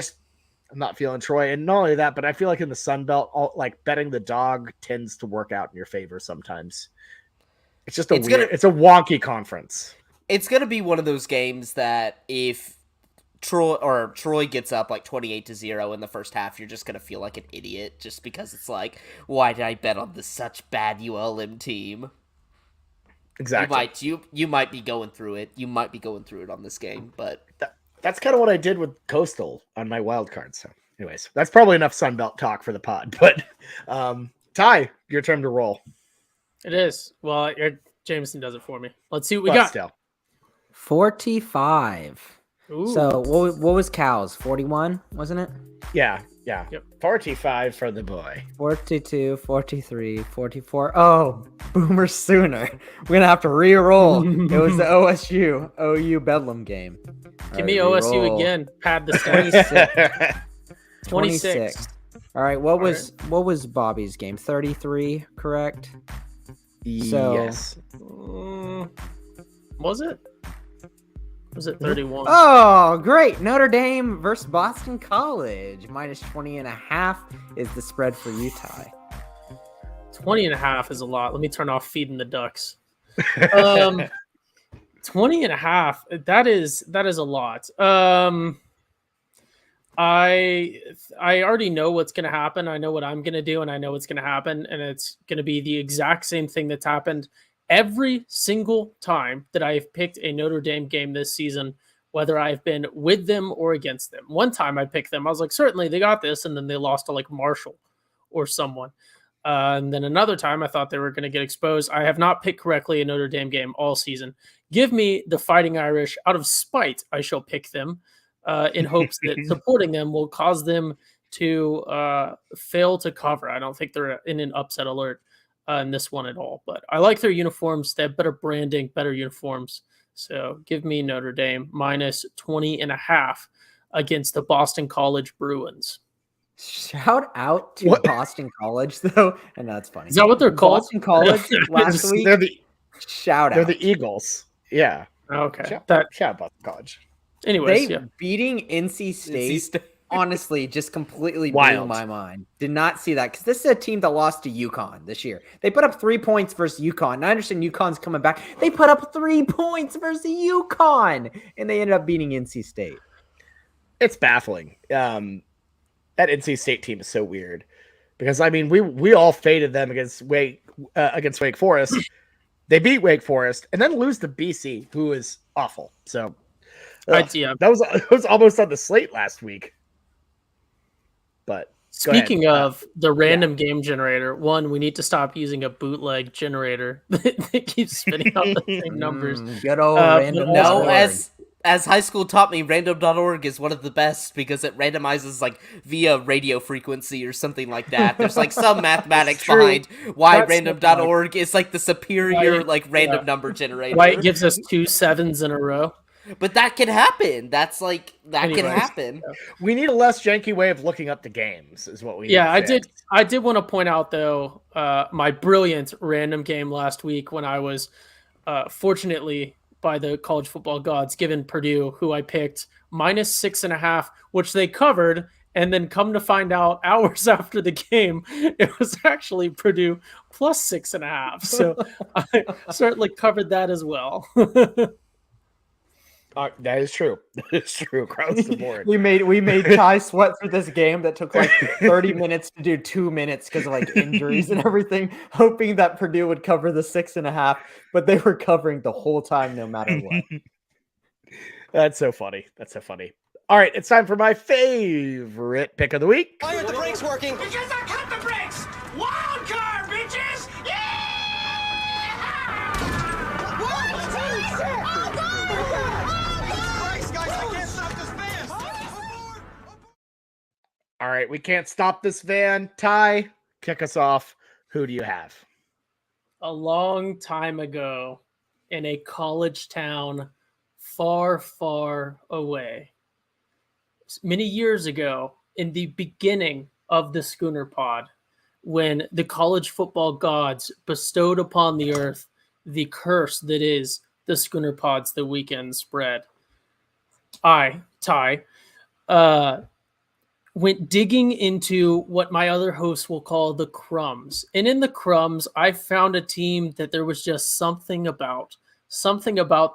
Speaker 1: not feeling Troy. And not only that, but I feel like in the Sun Belt, like betting the dog tends to work out in your favor sometimes. It's just it's a wonky conference.
Speaker 2: It's going to be one of those games that if Troy gets up like 28-0 in the first half, you're just going to feel like an idiot just because it's like, why did I bet on this such bad ULM team?
Speaker 1: Exactly.
Speaker 2: You might be going through it. You might be going through it on this game, but
Speaker 1: that's kind of what I did with Coastal on my wild card. So, anyways, that's probably enough Sunbelt talk for the pod. But Ty, your turn to roll.
Speaker 4: It is. Well, Jameson does it for me. Let's see what we got.
Speaker 1: Still.
Speaker 3: 45.
Speaker 4: Ooh.
Speaker 3: So what was Cal's? 41, wasn't it?
Speaker 1: Yeah.
Speaker 4: Yep.
Speaker 1: 45 for the boy.
Speaker 3: 42, 43, 44. Oh, Boomer Sooner. We're going to have to re-roll. It was the OSU OU Bedlam game.
Speaker 4: Give me OSU again. Pad the stats. 26.
Speaker 3: All right. What was Bobby's game? 33, correct?
Speaker 1: Yes.
Speaker 4: Was it? Was it 31?
Speaker 3: Oh, great. Notre Dame versus Boston College. Minus 20.5 is the spread for Utah.
Speaker 4: 20.5 is a lot. Let me turn off feeding the ducks. 20.5. That is a lot. I already know what's going to happen. I know what I'm going to do, and I know what's going to happen, and it's going to be the exact same thing that's happened every single time that I've picked a Notre Dame game this season, whether I've been with them or against them. One time I picked them. I was like, certainly they got this, and then they lost to like Marshall or someone. And then another time I thought they were going to get exposed. I have not picked correctly a Notre Dame game all season. Give me the Fighting Irish. Out of spite, I shall pick them in hopes that supporting them will cause them to fail to cover. I don't think they're in an upset alert in this one at all, but I like their uniforms. They have better branding, better uniforms. So give me Notre Dame minus 20.5 against the Boston College Bruins.
Speaker 3: Shout out to Boston College, though. And that's funny.
Speaker 4: Is that what they're called?
Speaker 3: Boston College last week.
Speaker 1: Shout out. They're the Eagles. Yeah.
Speaker 4: Okay.
Speaker 1: Shout out Boston College.
Speaker 3: Anyways, beating NC State. Honestly, just completely blew my mind. Did not see that because this is a team that lost to UConn this year. They put up 3 points versus UConn. And I understand UConn's coming back. They put up 3 points versus UConn, and they ended up beating NC State.
Speaker 1: It's baffling. That NC State team is so weird because I mean we all faded them against Wake Forest. They beat Wake Forest and then lose to BC, who is awful. So that was almost on the slate last week. But
Speaker 4: speaking of the random game generator, we need to stop using a bootleg generator that keeps spitting out the same numbers.
Speaker 3: Good old random.
Speaker 2: No, as high school taught me, random.org is one of the best because it randomizes like via radio frequency or something like that. There's like some mathematics behind why random.org is like the superior random number generator.
Speaker 4: Why it gives us 2 7s in a row.
Speaker 2: But that can happen. That can
Speaker 4: Anyways,
Speaker 2: happen.
Speaker 1: We need a less janky way of looking up the games, is what we need.
Speaker 4: Yeah,
Speaker 1: to fix.
Speaker 4: I did want to point out though, my brilliant random game last week when I was fortunately by the college football gods given Purdue, who I picked -6.5, which they covered, and then come to find out hours after the game, it was actually Purdue +6.5. So I certainly covered that as well.
Speaker 1: That is true. That is true across the board.
Speaker 3: we made Ty sweat through this game that took like 30 minutes to do 2 minutes because of like injuries and everything, hoping that Purdue would cover the 6.5, but they were covering the whole time no matter what.
Speaker 1: That's so funny. That's so funny. All right, it's time for my favorite pick of the week.
Speaker 5: Why aren't the brakes working?
Speaker 6: Because I cut the brakes! Wild card, bitches!
Speaker 5: Christ, guys, I can't stop this van.
Speaker 1: All right, we can't stop this van. Ty, kick us off. Who do you have?
Speaker 4: A long time ago in a college town far, far away. Many years ago, in the beginning of the Schooner Pod, when the college football gods bestowed upon the earth the curse that is the Schooner Pod's The Weekend Spread, I, Ty, went digging into what my other hosts will call the crumbs. And in the crumbs, I found a team that there was just something about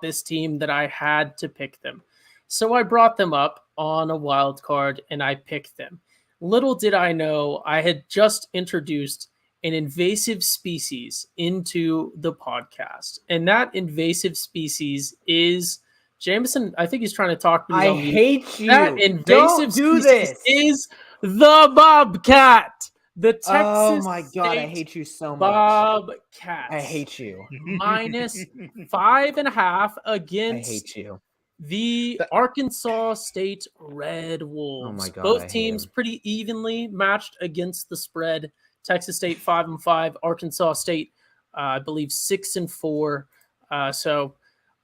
Speaker 4: this team that I had to pick them. So I brought them up on a wild card and I picked them. Little did I know I had just introduced an invasive species into the podcast. And that invasive species is Jameson. I think he's trying to talk to me.
Speaker 3: I hate you.
Speaker 4: That invasive
Speaker 3: Don't do
Speaker 4: species
Speaker 3: this.
Speaker 4: is the bobcat. The Texas
Speaker 3: Oh my God, I
Speaker 4: State
Speaker 3: hate you so much.
Speaker 4: Bobcats.
Speaker 3: I hate you.
Speaker 4: -5.5
Speaker 3: I
Speaker 4: against
Speaker 3: hate you.
Speaker 4: the Arkansas State Red Wolves.
Speaker 3: Oh my God, I
Speaker 4: Both
Speaker 3: hate
Speaker 4: teams
Speaker 3: him.
Speaker 4: pretty evenly matched against the spread. Texas State 5-5, Arkansas State, I believe 6-4. So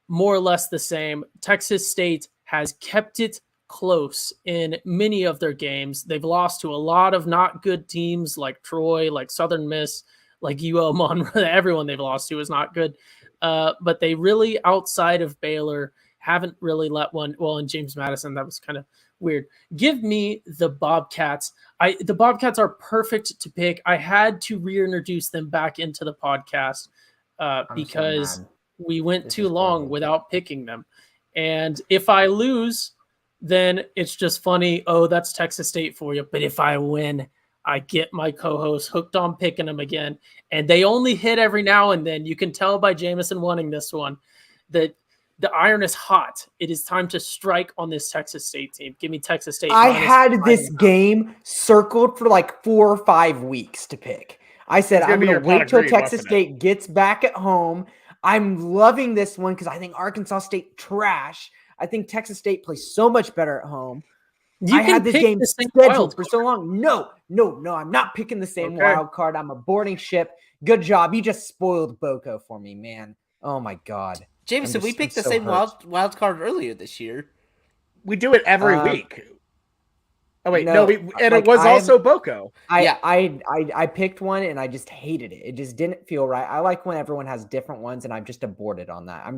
Speaker 4: more or less the same. Texas State has kept it close in many of their games. They've lost to a lot of not good teams like Troy, like Southern Miss, like UL Monroe. Everyone they've lost to is not good. But they really, outside of Baylor, haven't really let one. Well, in James Madison, that was kind of weird. Give me the Bobcats. The Bobcats are perfect to pick. I had to reintroduce them back into the podcast because
Speaker 3: so mad.
Speaker 4: we went
Speaker 3: This
Speaker 4: too
Speaker 3: is
Speaker 4: long
Speaker 3: horrible.
Speaker 4: without picking them. And if I lose, then it's just funny. Oh, that's Texas State for you. But if I win, I get my co-host hooked on picking them again. And they only hit every now and then. You can tell by Jameson wanting this one that the iron is hot. It is time to strike on this Texas State team. Give me Texas State.
Speaker 3: I
Speaker 4: minus
Speaker 3: had this
Speaker 4: 5.5.
Speaker 3: game circled for like 4 or 5 weeks to pick. I said,
Speaker 1: It's gonna
Speaker 3: I'm
Speaker 1: be
Speaker 3: going
Speaker 1: your
Speaker 3: to wait
Speaker 1: pot
Speaker 3: till
Speaker 1: of greed,
Speaker 3: Texas
Speaker 1: wasn't it?
Speaker 3: State gets back at home. I'm loving this one because I think Arkansas State trash. I think Texas State plays so much better at home.
Speaker 4: You
Speaker 3: I
Speaker 4: can
Speaker 3: had this
Speaker 4: pick
Speaker 3: game
Speaker 4: the same
Speaker 3: scheduled
Speaker 4: wild
Speaker 3: for so long. No, I'm not picking the same
Speaker 4: Okay.
Speaker 3: wild card. I'm a boarding ship. Good job. You just spoiled Boko for me, man. Oh my God.
Speaker 2: Jameson, we
Speaker 3: I'm
Speaker 2: picked the
Speaker 3: so
Speaker 2: same
Speaker 3: hurt.
Speaker 2: wild card earlier this year.
Speaker 1: We do it every week. Oh wait,
Speaker 3: no,
Speaker 1: and
Speaker 3: like,
Speaker 1: it was
Speaker 3: I
Speaker 1: also Boko.
Speaker 2: Yeah.
Speaker 3: I picked one and I just hated it. It just didn't feel right. I like when everyone has different ones and I've just aborted on that.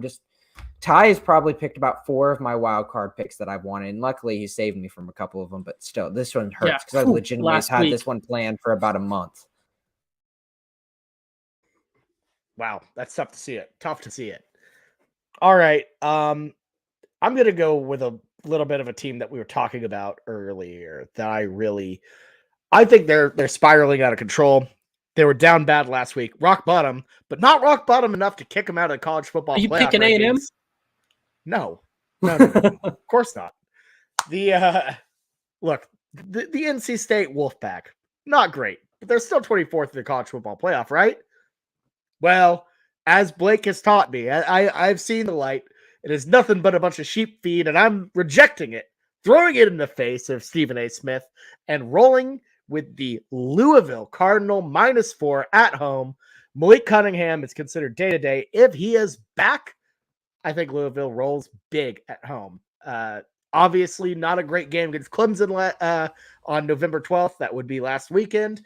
Speaker 3: Ty has probably picked about 4 of my wild card picks that I've wanted. And luckily he saved me from a couple of them, but still this one
Speaker 4: Yeah.
Speaker 3: hurts because I
Speaker 4: Whew,
Speaker 3: legitimately
Speaker 4: last
Speaker 3: had
Speaker 4: week.
Speaker 3: this one planned for about a month.
Speaker 1: Wow, that's tough to see it. Tough to see it. All right. I'm gonna go with a little bit of a team that we were talking about earlier that I think they're spiraling out of control. They were down bad last week, rock bottom, but not rock bottom enough to kick them out of the college football.
Speaker 4: Are you
Speaker 1: playoff
Speaker 4: picking A&M?
Speaker 1: rankings. No, of course not. The NC State Wolfpack, not great, but they're still 24th in the college football playoff, right? Well, as Blake has taught me, I've seen the light. It is nothing but a bunch of sheep feed, and I'm rejecting it, throwing it in the face of Stephen A. Smith, and rolling with the Louisville Cardinal -4 at home. Malik Cunningham is considered day-to-day. If he is back, I think Louisville rolls big at home. Obviously, not a great game against Clemson on November 12th. That would be last weekend.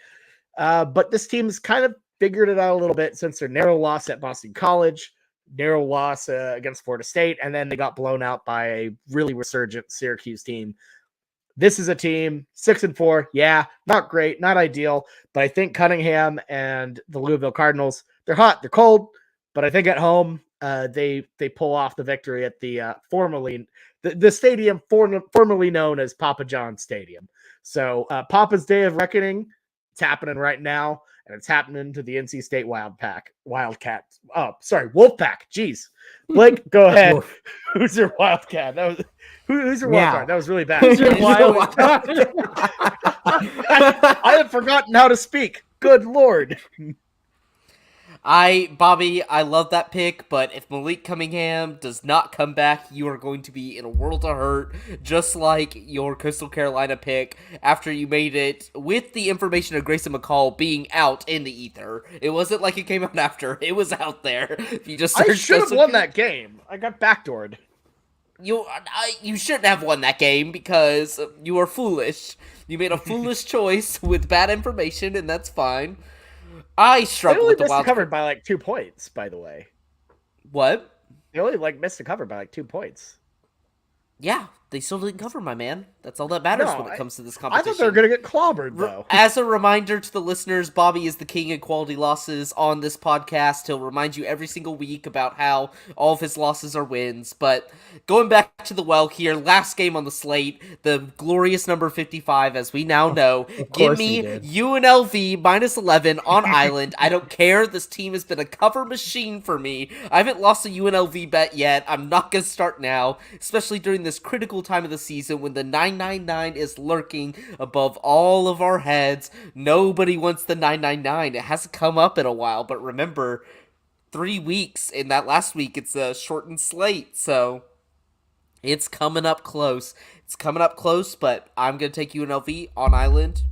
Speaker 1: But this team's kind of figured it out a little bit since their narrow loss at Boston College, narrow loss against Florida State, and then they got blown out by a really resurgent Syracuse team. This is a team 6-4. Yeah, not great, not ideal, but I think Cunningham and the Louisville Cardinals, they're hot, they're cold, but I think at home they pull off the victory at the the stadium formerly known as Papa John Stadium. So Papa's Day of Reckoning, it's happening right now, and it's happening to the NC State Wildcats. Oh, sorry, Wolfpack. Jeez, Blake, go ahead. Who's your Wildcat? That was who's your Wildcat? That was really bad.
Speaker 4: Who's your Wildcat?
Speaker 1: I have forgotten how to speak. Good Lord.
Speaker 2: Bobby, I love that pick, but if Malik Cunningham does not come back, you are going to be in a world of hurt, just like your Coastal Carolina pick after you made it with the information of Grayson McCall being out in the ether. It wasn't like it came out after. It was out there. You just
Speaker 1: I should have won that game. I got backdoored.
Speaker 2: You shouldn't have won that game because you are foolish. You made a foolish choice with bad information, and that's fine. I struggle with the Wildcats.
Speaker 1: They only missed the cover by like 2 points, by the way.
Speaker 2: What?
Speaker 1: They only missed the cover by like 2 points.
Speaker 2: Yeah, they still didn't cover, my man. That's all that matters when it comes to this
Speaker 1: I
Speaker 2: competition.
Speaker 1: thought they were going to get clobbered, though.
Speaker 2: As a reminder to the listeners, Bobby is the king of quality losses on this podcast. He'll remind you every single week about how all of his losses are wins. But going back to the well here, last game on the slate, the glorious number 55, as we now know. Give me UNLV minus 11 on Island. I don't care. This team has been a cover machine for me. I haven't lost a UNLV bet yet. I'm not going to start now, especially during this critical time of the season when the 999 is lurking above all of our heads. Nobody wants the 999. It hasn't come up in a while, but remember, 3 weeks in that last week, it's a shortened slate, so it's coming up close. It's coming up close, but I'm going to take UNLV on Island.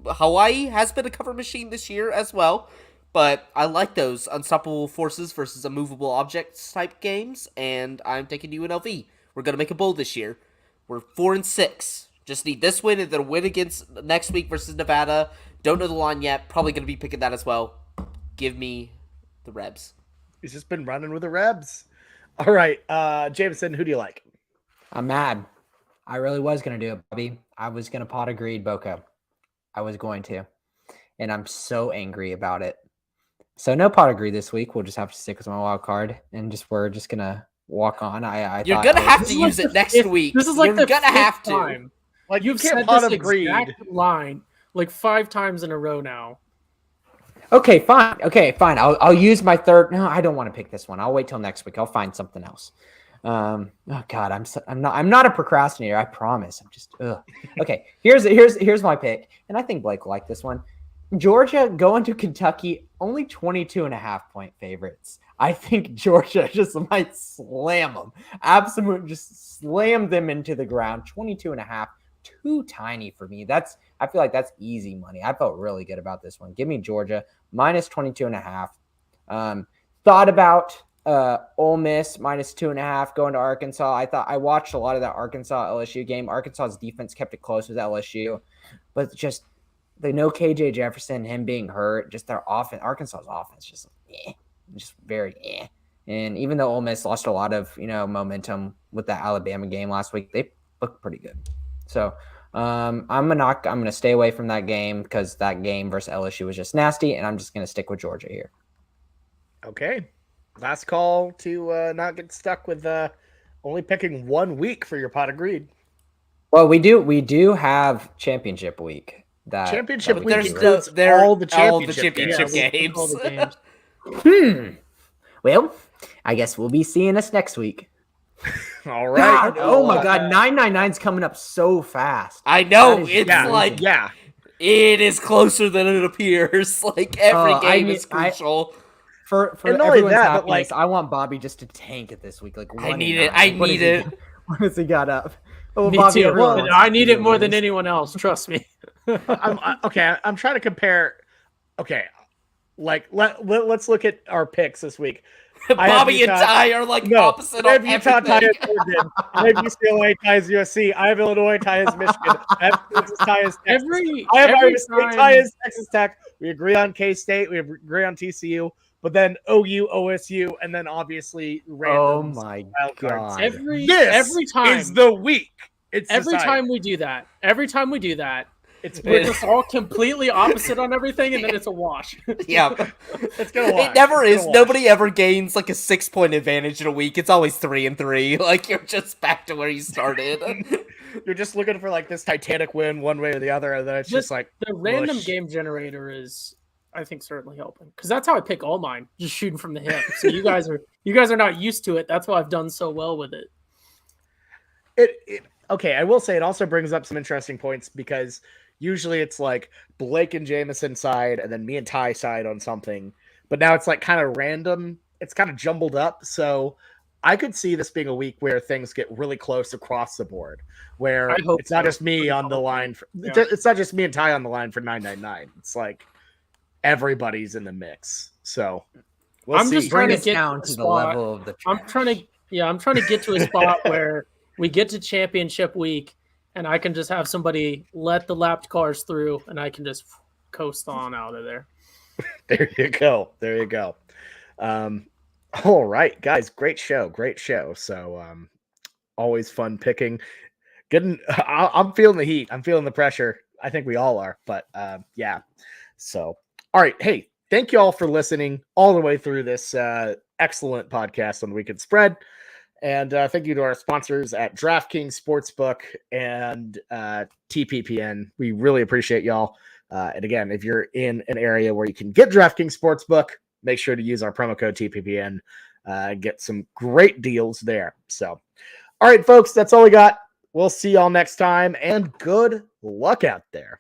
Speaker 2: Hawaii has been a cover machine this year as well, but I like those unstoppable forces versus immovable objects type games, and I'm taking UNLV. We're going to make a bowl this year. We're 4-6. Just need this win and then a win against next week versus Nevada. Don't know the line yet. Probably going to be picking that as well. Give me the Rebs.
Speaker 1: He's just been running with the Rebs. All right, Jameson, who do you like?
Speaker 3: I'm mad. I really was going to do it, Bobby. I was going to pot of greed Boca. I was going to. And I'm so angry about it. So no pot of greed this week. We'll just have to stick with my wild card. And we're just going to walk on.
Speaker 2: You're gonna have to use it next week.
Speaker 4: This is like
Speaker 2: You're
Speaker 4: the
Speaker 2: gonna have to.
Speaker 4: time.
Speaker 1: Like
Speaker 4: You've
Speaker 1: can't
Speaker 4: said
Speaker 1: pot
Speaker 4: this
Speaker 1: of greed.
Speaker 4: exact line like 5 times in a row now.
Speaker 3: Okay, fine. I'll use my third. No, I don't want to pick this one. I'll wait till next week. I'll find something else. Oh God, I'm not a procrastinator. I promise. I'm just okay. Here's my pick, and I think Blake will like this one. Georgia going to Kentucky, only 22.5-point favorites. I think Georgia just might slam them. Absolutely just slam them into the ground. 22.5, too tiny for me. I feel like that's easy money. I felt really good about this one. Give me Georgia, minus 22.5. Thought about Ole Miss, minus 2.5, going to Arkansas. I watched a lot of that Arkansas LSU game. Arkansas's defense kept it close with LSU. But just they know KJ Jefferson, him being hurt, just their offense, Arkansas's offense, just very. And even though Ole Miss lost a lot of momentum with that Alabama game last week, they looked pretty good. So I'm gonna stay away from that game because that game versus LSU was just nasty, and I'm just gonna stick with Georgia here.
Speaker 1: Okay, last call to not get stuck with only picking 1 week for your pot of greed.
Speaker 3: Well, we do have championship week.
Speaker 1: Championship week
Speaker 2: there's
Speaker 1: includes all the championship
Speaker 2: games.
Speaker 4: All the games.
Speaker 3: Well, I guess we'll be seeing us next week.
Speaker 1: All right.
Speaker 3: God, oh my God, 999's coming up so fast.
Speaker 2: I know.
Speaker 1: Yeah.
Speaker 2: It is closer than it appears. Like every game is crucial.
Speaker 3: For
Speaker 1: and not
Speaker 3: everyone's
Speaker 1: only that,
Speaker 3: happiness,
Speaker 1: but
Speaker 3: I want Bobby just to tank it this week. Like
Speaker 2: I need it.
Speaker 3: What has he got up? Oh,
Speaker 4: Me
Speaker 3: Bobby,
Speaker 4: too.
Speaker 3: everyone
Speaker 4: I need it
Speaker 3: wants
Speaker 4: more
Speaker 3: to
Speaker 4: than
Speaker 3: lose.
Speaker 4: anyone else. Trust me.
Speaker 1: I'm trying to compare. Okay, like let's look at our picks this week.
Speaker 2: Bobby and
Speaker 1: Utah.
Speaker 2: Ty are like
Speaker 1: No,
Speaker 2: opposite
Speaker 1: I
Speaker 2: on
Speaker 1: have Utah, Ty
Speaker 2: everything.
Speaker 1: is Oregon. I have UCLA, Ty is USC. I have Illinois, Ty is Michigan. I have Kansas, Ty is Texas. I have
Speaker 4: every
Speaker 1: Iowa State, Ty is Texas Tech. We agree on K-State. We agree on TCU. But then OU-OSU, and then obviously random wild cards.
Speaker 4: every
Speaker 1: This
Speaker 4: time
Speaker 1: is the week. It's
Speaker 4: every
Speaker 1: decided.
Speaker 4: time we do that,
Speaker 1: It's
Speaker 4: we're just all completely opposite on everything, and then it's a wash.
Speaker 2: Yeah.
Speaker 1: it's gonna wash.
Speaker 2: It never
Speaker 1: It's
Speaker 2: is.
Speaker 1: gonna wash.
Speaker 2: Nobody ever gains like a 6-point advantage in a week. It's always 3-3. Like you're just back to where you started.
Speaker 1: You're just looking for like this Titanic win one way or the other, and then it's just like
Speaker 4: The random
Speaker 1: mush.
Speaker 4: game generator is, I think, certainly helping, because that's how I pick all mine, just shooting from the hip. So you guys are not used to it. That's why I've done so well with it.
Speaker 1: Okay, I will say it also brings up some interesting points because usually it's like Blake and Jameson side and then me and Ty side on something, but now it's like kind of random. It's kind of jumbled up. So I could see this being a week where things get really close across the board, where
Speaker 4: I hope
Speaker 1: it's not
Speaker 4: so.
Speaker 1: just me on the line.
Speaker 4: Yeah.
Speaker 1: It's not just me and Ty on the line for 999. It's like everybody's in the mix. So we'll
Speaker 4: I'm
Speaker 1: see.
Speaker 4: just trying
Speaker 3: Bring
Speaker 4: to
Speaker 3: us
Speaker 4: get
Speaker 3: down
Speaker 4: to
Speaker 3: to
Speaker 4: a
Speaker 3: the
Speaker 4: spot.
Speaker 3: level of the
Speaker 4: I'm
Speaker 3: trash.
Speaker 4: trying to get to a spot where we get to championship week, and I can just have somebody let the lapped cars through, and I can just coast on out of there.
Speaker 1: There you go. There you go. All right, guys. Great show. So always fun picking. I'm feeling the heat. I'm feeling the pressure. I think we all are. But yeah. So all right. Hey, thank you all for listening all the way through this excellent podcast on the Weekend Spread. And thank you to our sponsors at DraftKings Sportsbook and TPPN. We really appreciate y'all. And again, if you're in an area where you can get DraftKings Sportsbook, make sure to use our promo code TPPN. Get some great deals there. So, all right, folks, that's all we got. We'll see y'all next time, and good luck out there.